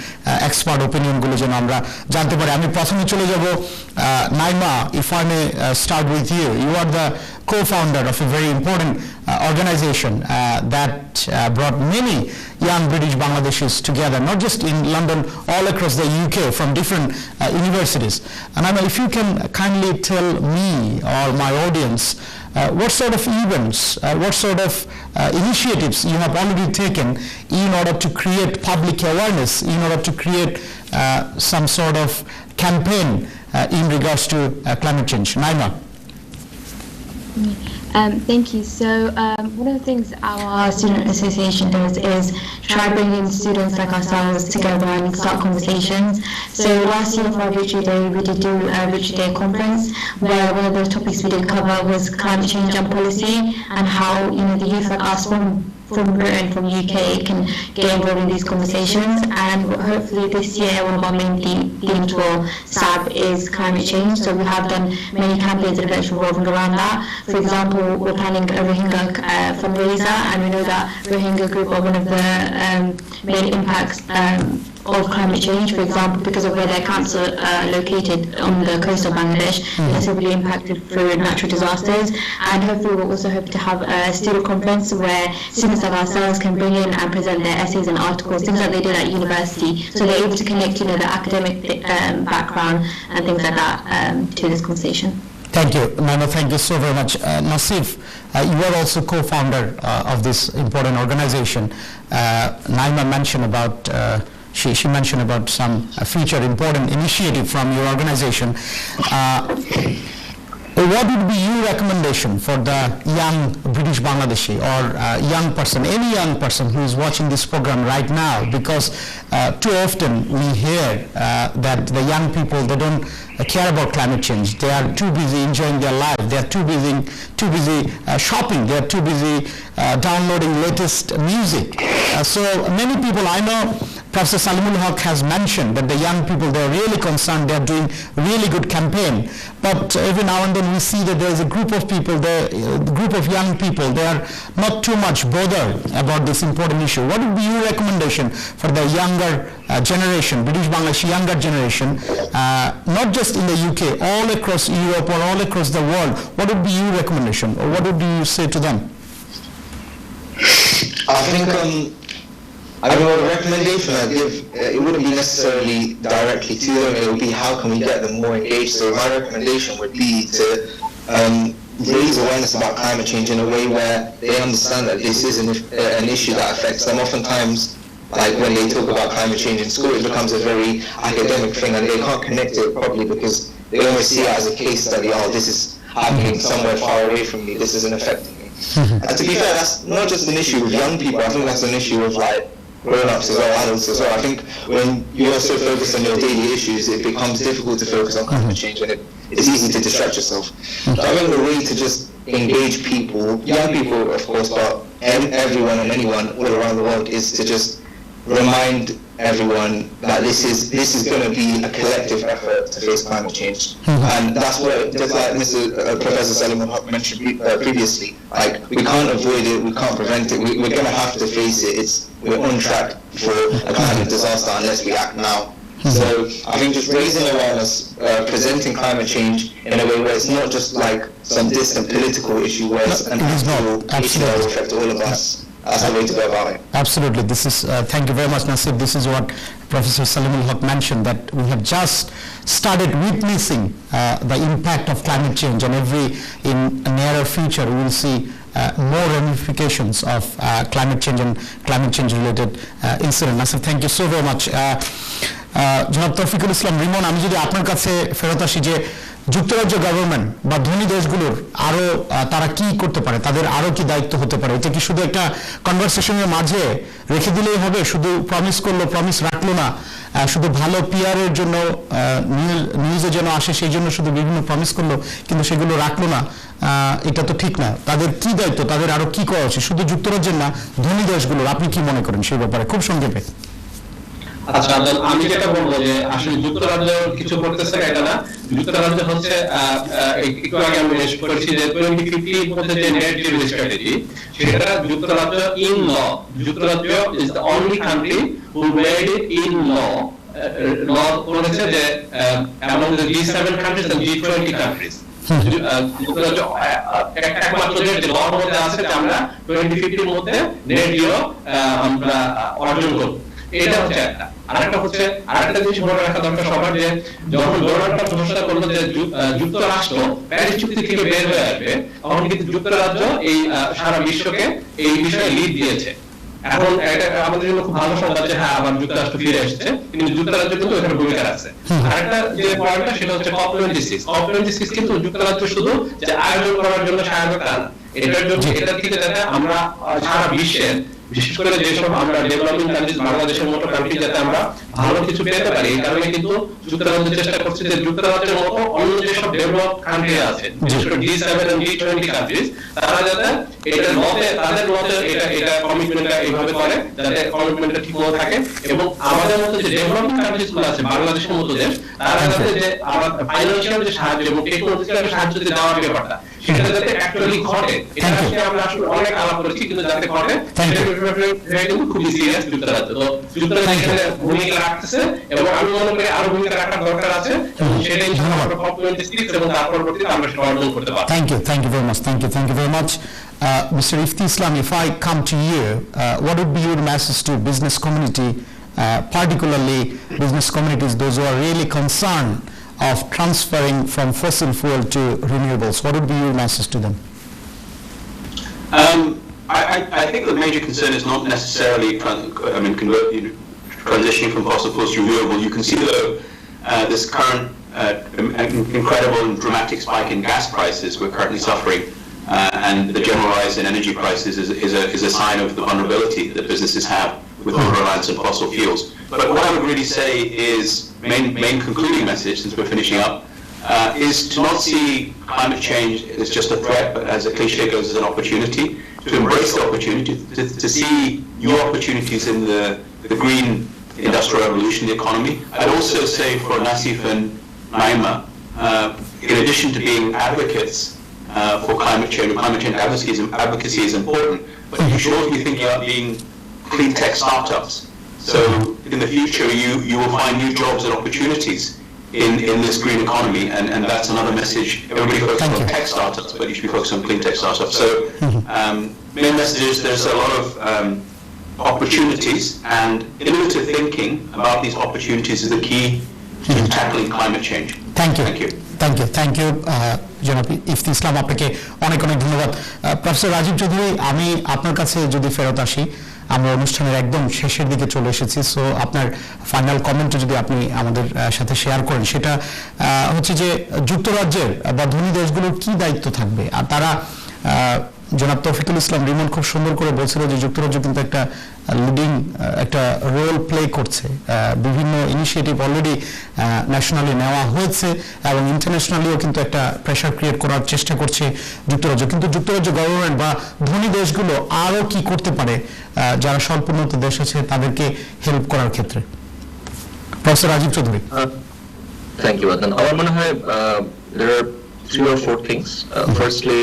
এক্সপার্ট ওপিনিয়নগুলো যেন আমরা জানতে পারি। আমি প্রথমে চলে যাব Naima, if I may start with you. You are the co-founder of a very important organization that brought many young British Bangladeshis together, not just in London, all across the UK from different universities. And I mean, if you can kindly tell me or my audience what sort of events, what sort of initiatives you have already taken in order to create public awareness, in order to create some sort of campaign in regards to climate change. Naima. Thank you. So one of the things our student association does is try bringing students like ourselves together and start conversations. So last year for our Victory Day, we did do a Victory Day conference where one of the topics we did cover was climate change and policy, and how, you know, the youth like us from Britain, from UK, can get involved in these conversations. And hopefully this year one of our main themes for SAB is climate change. So we have done many campaigns and events revolving around that. For example, we're planning a Rohingya fundraiser, and we know that Rohingya group are one of the main impacts of climate change. For example, because of where their camps are located on the coast of Bangladesh, they're severely impacted through natural disasters. And hopefully we'll also hope to have a student conference where students like ourselves can bring in and present their essays and articles, things that they did at university, so they're able to connect, the academic background and things like that to this conversation. Thank you, Nana. Thank you so very much. Nassif, you are also co-founder of this important organization. Naima mentioned about, she mentioned about some future important initiative from your organization. What would be your recommendation for the young British Bangladeshi or young person, any young person who is watching this program right now? Because too often we hear that the young people, they don't care about climate change. They are too busy enjoying their life. They are too busy shopping. They are too busy downloading latest music. So many people, I know Professor Salimul Haq has mentioned that the young people, they are really concerned. They are doing really good campaign. But every now and then we see that there is a group of people, the group of young people, they are not too much bothered about this important issue. What would be your recommendation for the younger generation, British Bangladeshi younger generation, not just in the UK, all across Europe or all across the world? What would be your recommendation, or what would you say to them? I think the recommendation I'd give, it wouldn't be necessarily directly to them, it would be how can we get them more engaged. So my recommendation would be to raise awareness about climate change in a way where they understand that this is an issue that affects them. Oftentimes, like when they talk about climate change in school, it becomes a very academic thing and they can't connect it properly because they always see it as a case study. Oh, this is happening somewhere far away from me, this isn't affecting me. And to be fair, that's not just an issue with young people, I think that's an issue with like grown-ups as well, adults as well. I think when you are so focused on your daily issues, it becomes difficult to focus on climate change and it's easy to distract yourself. So I think the way to just engage people, young people of course, but everyone and anyone all around the world, is to just remind everyone that this is going to be a collective effort to face climate change. And that's what, just like Professor Salimul Haq mentioned previously, like we can't avoid it, we can't prevent it, we're going to have to face it. We're on track for a climate disaster unless we act now. So I think just raising awareness, presenting climate change in a way where it's not just like some distant political issue, where it's an actual issue that will affect all of us. That's the way to go about it. Absolutely. This is, thank you very much, Nassif. This is what Professor Salimul Haq mentioned, that we have just started witnessing the impact of climate change, and in a nearer future we will see more ramifications of climate change and climate change related incident. Nassif, thank you so very much. জনাব তৌফিকুল ইসলাম রিমন, আমি যদি আপনার কাছে ফেরত আসি যে যুক্তরাজ্য government বা ধনী দেশগুলোর আরো তারা কি করতে পারে, তাদের আরো কি দায়িত্ব হতে পারে? এটা কি শুধু একটা কনভারসেশনের মাঝে রেখে দিলেই হবে? শুধু প্রমিস করলো, প্রমিস রাখলো না, শুধু ভালো পিআরের জন্য নিউজে যেন আসে সেই জন্য শুধু বিভিন্ন প্রমিস করলো কিন্তু সেগুলো রাখলো না, এটা তো ঠিক না। তাদের কি দায়িত্ব, তাদের আরো কি করা উচিত, শুধু যুক্তরাজ্যের না ধনী দেশগুলোর? আপনি কি মনে করেন সেই ব্যাপারে খুব সংক্ষেপে? আচ্ছা, আমি যেটা বলবো যে আসলে যুক্তরাজ্য কিছু করতেছে এটা না, যুক্তরাজ্য হচ্ছে একটু আগে আমি মেনশন করেছি যে 2050 মধ্যে যে নেট জিরো স্ট্র্যাটেজি, সেটা যুক্তরাজ্য ইন ল, যুক্তরাজ্য is the only country who made it in law করেছে যে among the G7 countries and G20 countries যুক্তরাজ্য একমাত্র যে লর মধ্যে আছে যে আমরা 2050 মধ্যে নেট জিরো আমরা অর্জন করব। এটা হচ্ছে একটা। আরেকটা জিনিস মনে রাখা দরকার সবার, যে যখন ডোনাল্ড ট্রাম্প ঘোষণা করলো যে যুক্তরাষ্ট্র প্যারিস চুক্তি থেকে বের হয়ে আসবে, তখন কিন্তু যুক্তরাজ্য এই সারা বিশ্বকে এই বিষয়ে লিড দিয়েছে। এখন এটা আমাদের জন্য খুব ভালো সংবাদ যে হ্যাঁ আবার যুক্তরাষ্ট্র ফিরে এসেছে, কিন্তু যুক্তরাজ্য কিন্তু এখানে ভূমিকা রাখছে। আরেকটা যে পয়েন্টটা সেটা হচ্ছে COP26 কিন্তু যুক্তরাজ্য শুধু যে আয়োজন করার জন্য সহায়তা না, এটার জন্য এটা থেকে যাতে আমরা সারা বিশ্বের, বিশেষ করে যেসব আমরা ডেভেলপিং কান্ট্রিজ, বাংলাদেশের মতো কান্ট্রি, যাতে আমরা ভালো কিছু পেতে পারি। এই কারণে কিন্তু যুক্তরাজ্য চেষ্টা করছে যে যুক্তরাজ্যের মতো অন্য যেসব ডেভেলপ কান্ট্রি আছে, বিশেষ করে G7 এবং G20 কান্ট্রিজ, তারা যাতে এটা লতে, তাদের লতে এটা কমিটমেন্টটা এইভাবে করে যাতে কমিটমেন্টটা ঠিকমতো থাকে, এবং আমাদের মতো যে ডেভেলপিং কান্ট্রিজ গুলো আছে, বাংলাদেশের মতো দেশ, তারা যাতে যে আমরা ফাইন্যান্সিয়াল যে সাহায্য এবং টেকনোলজিক্যাল সাহায্য দেওয়ার ব্যাপারটা, সেটা যাতে অ্যাকচুয়ালি ঘটে, এটা আসলে আমরা আসলে অনেক আলাপ করেছি, কিন্তু যাতে ঘটে সেটা কিন্তু খুবই সিরিয়াস যুক্তরাজ্য। তো যুক্তরাজ্য এখানে ভূমিকা রাখতেছে এবং আমি মনে করি আরো ভূমিকা রাখার দরকার আছে, সেটাই আমরা COP26 এবং তার পরবর্তীতে আমরা সেটা অর্জন করতে পারবো। Thank you very much. Thank you very much. Mr. Ifti Islam, if I come to you, what would be your message to business community, particularly business communities, those who are really concerned of transferring from fossil fuel to renewables? What would be your message to them? I think the major concern is not necessarily transitioning from fossil fuels to renewable. You can see though this current incredible and dramatic spike in gas prices we're currently suffering, and the general rise in energy prices is a sign of the vulnerability that businesses have with over-reliance on fossil fuels. But what I would really say is, main concluding message, since we're finishing up, is to not see climate change as just a threat, but as a cliche goes, as an opportunity, to embrace the opportunity, to see new opportunities in the green industrial revolution, the economy. I'd also say for Nasif and Naima, in addition to being advocates for climate change advocacy is important, but you should also be thinking about being clean tech startups. So in the future, you will find new jobs and opportunities in this green economy, and that's another message. Everybody focuses on tech startups, but you should be focused on clean tech startups. So main message is there's a lot of opportunities, and innovative thinking about these opportunities is the key to tackling climate change. Thank you. জনাব ইফতি ইসলাম, আপনাকে অনেক ধন্যবাদ। Professor Rajib Chowdhury, আমি আপনার কাছে যদি ফেরত আসি, আমরা অনুষ্ঠানের একদম শেষের দিকে চলে এসেছি, সো আপনার ফাইনাল কমেন্টে যদি আপনি আমাদের সাথে শেয়ার করেন, সেটা হচ্ছে যে যুক্তরাজ্যের বা ধনী দেশগুলোর কি দায়িত্ব থাকবে, আর তারা জনাব তৌফিকুল ইসলাম রিমন খুব সুন্দর করে বলছিল যে যুক্তরাজ্য কিন্তু একটা লিডিং একটা রোল প্লে করছে, বিভিন্ন ইনিশিয়েটিভ অলরেডি ন্যাশনালি নেওয়া হয়েছে এবং ইন্টারন্যাশনালিও কিন্তু একটা প্রেশার ক্রিয়েট করার চেষ্টা করছে যুক্তরাজ্য। কিন্তু যুক্তরাজ্য গভর্নমেন্ট বা ধনী দেশগুলো আরও কি করতে পারে যারা স্বল্পোন্নত দেশ আছে তাদেরকে হেল্প করার ক্ষেত্রে? Professor Rajib Chowdhury. Thank you Adnan. আমার মনে হয় there are 3 or 4 things. Firstly,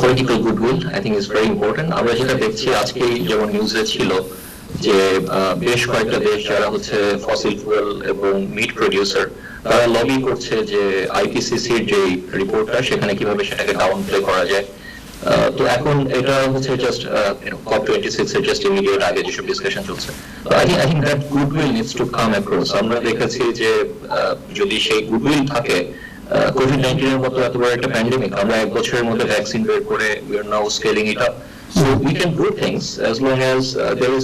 political goodwill I think is very important. আমরা যেটা দেখছি আজকে যেমন নিউজে ছিল যে বেশ কয়েকটা দেশ যারা হচ্ছে ফসিল ফুয়েল এবং মিট প্রোডিউসার, তারা লবি করছে যে আইপিসিসির যে রিপোর্টটা সেখানে কিভাবে সেটাকে ডাউন প্লে করা যায়। তো এখন এটা হচ্ছে জাস্ট COP26 এর জাস্ট ইমিডিয়েট আগে যেসব ডিসকাশন চলছে, I think that goodwill needs to come across. আমরা দেখেছি যে যদি সেই গুডউইল থাকে, COVID-19 এর মতো এত বড় একটা প্যান্ডেমিক, আমরা 1 বছরের মধ্যে ভ্যাকসিন বের করে we are now scaling it up, so we can do things as long as there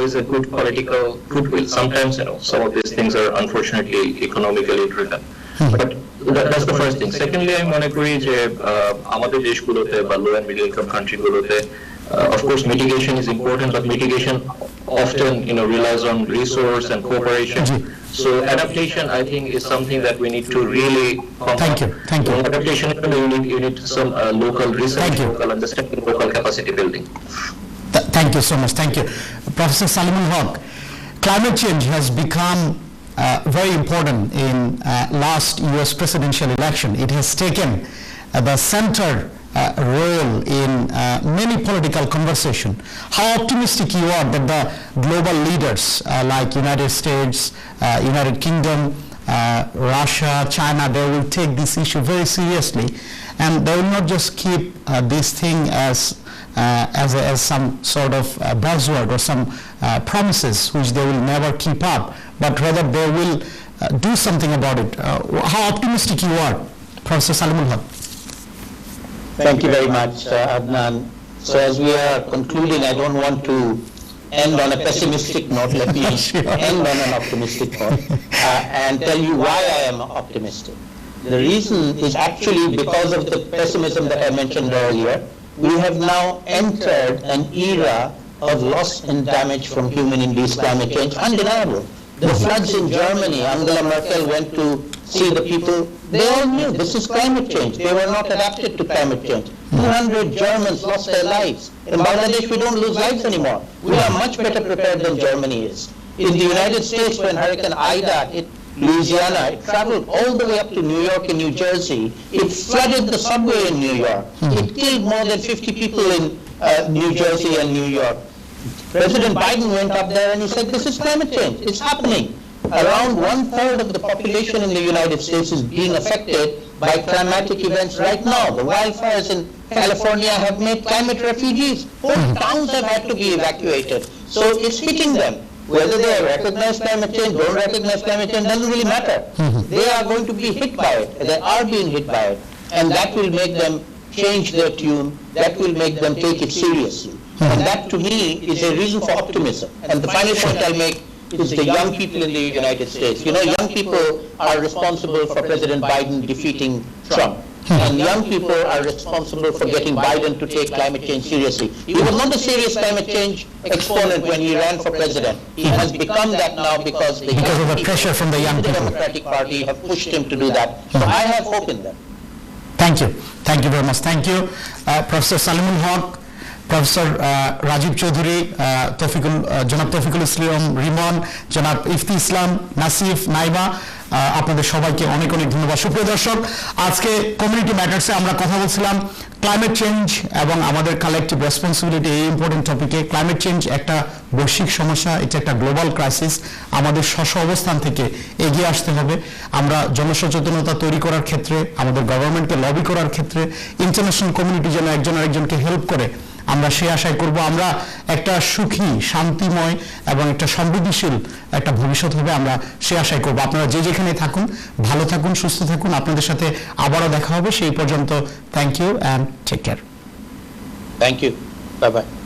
is a good political goodwill. Sometimes some of these things are unfortunately economically driven, but that's the first thing. Secondly, আমি মনে করি যে আমাদের দেশগুলোতে বা low end middle income কান্ট্রিগুলোতে of course mitigation is important, but mitigation often relies on resource and cooperation. So adaptation I think is something that we need to really Thank you. Adaptation you need some local research, local understanding, local capacity building. Thank you so much. Thank you. Professor Salimul Haq, climate change has become very important in last US presidential election. It has taken the center role in many political conversation. How optimistic you are that the global leaders like United States, United Kingdom, Russia, China, they will take this issue very seriously, and they will not just keep this thing as some sort of buzzword or some promises which they will never keep up, but rather they will do something about it. How optimistic you are, Professor Salimul Haq? Thank you very much, Adnan. So as we are concluding, I don't want to end on a pessimistic note. Let me end on an optimistic note and tell you why I am optimistic. The reason is actually because of the pessimism that I mentioned earlier. We have now entered an era of loss and damage from human-induced climate change, undeniable. The floods in Germany, Angela Merkel went to see the people. They all knew this is climate change. They were not adapted to climate change. 200 Germans lost their lives. In Bangladesh, we don't lose lives anymore. We are much better prepared than Germany is. In the United States, when Hurricane Ida hit Louisiana, it traveled all the way up to New York and New Jersey. It flooded the subway in New York. It killed more than 50 people in New Jersey and New York. President Biden went up there and he said, this is climate change. It's happening. Around 1/3 of the population in the United States is being affected by climatic events right now. The wildfires in California have made climate refugees. Whole towns have had to be evacuated. So it's hitting them. Whether they recognize climate change, don't recognize climate change, doesn't really matter. They are going to be hit by it. They are being hit by it. And that will make them change their tune. That will make them take it seriously. And that, to me, is a reason for optimism. And the final point I'll make is the young people in the United States. You know, young people are responsible for President Biden defeating Trump. And young people are responsible for getting Biden to take climate change seriously. He was not a serious climate change exponent when he ran for president. He has become that now because of the pressure from the young people. The Democratic Party have pushed him to do that. So I have hope in them. Thank you. Thank you very much. Thank you, Professor Salimul Haq, Professor Rajiv Chaudhuri, জনাব তৌফিকুল ইসলাম রিমন, জনাব ইফতি ইসলাম, নাসিফ, নাইবা, আপনাদের সবাইকে অনেক অনেক ধন্যবাদ। সুপ্রিয় দর্শক, আজকে কমিউনিটি ম্যাটার্সে আমরা কথা বলছিলাম ক্লাইমেট চেঞ্জ এবং আমাদের কালেকটিভ রেসপন্সিবিলিটি, এই ইম্পর্টেন্ট টপিকে। ক্লাইমেট চেঞ্জ একটা বৈশ্বিক সমস্যা, এটা একটা গ্লোবাল ক্রাইসিস। আমাদের স্ব অবস্থান থেকে এগিয়ে আসতে হবে। আমরা জনসচেতনতা তৈরি করার ক্ষেত্রে, আমাদের গভর্নমেন্টকে লবি করার ক্ষেত্রে, ইন্টারন্যাশনাল কমিউনিটি যেন একজন আরেকজনকে হেল্প করে, আমরা সেই আশাই করব। আমরা একটা সুখী, শান্তিময় এবং একটা সমৃদ্ধিশীল একটা ভবিষ্যৎ হবে, আমরা সেই আশাই করব। আপনারা যে যেখানে থাকুন, ভালো থাকুন, সুস্থ থাকুন। আপনাদের সাথে আবারও দেখা হবে। সেই পর্যন্ত thank you and take care. Thank you. Bye-bye.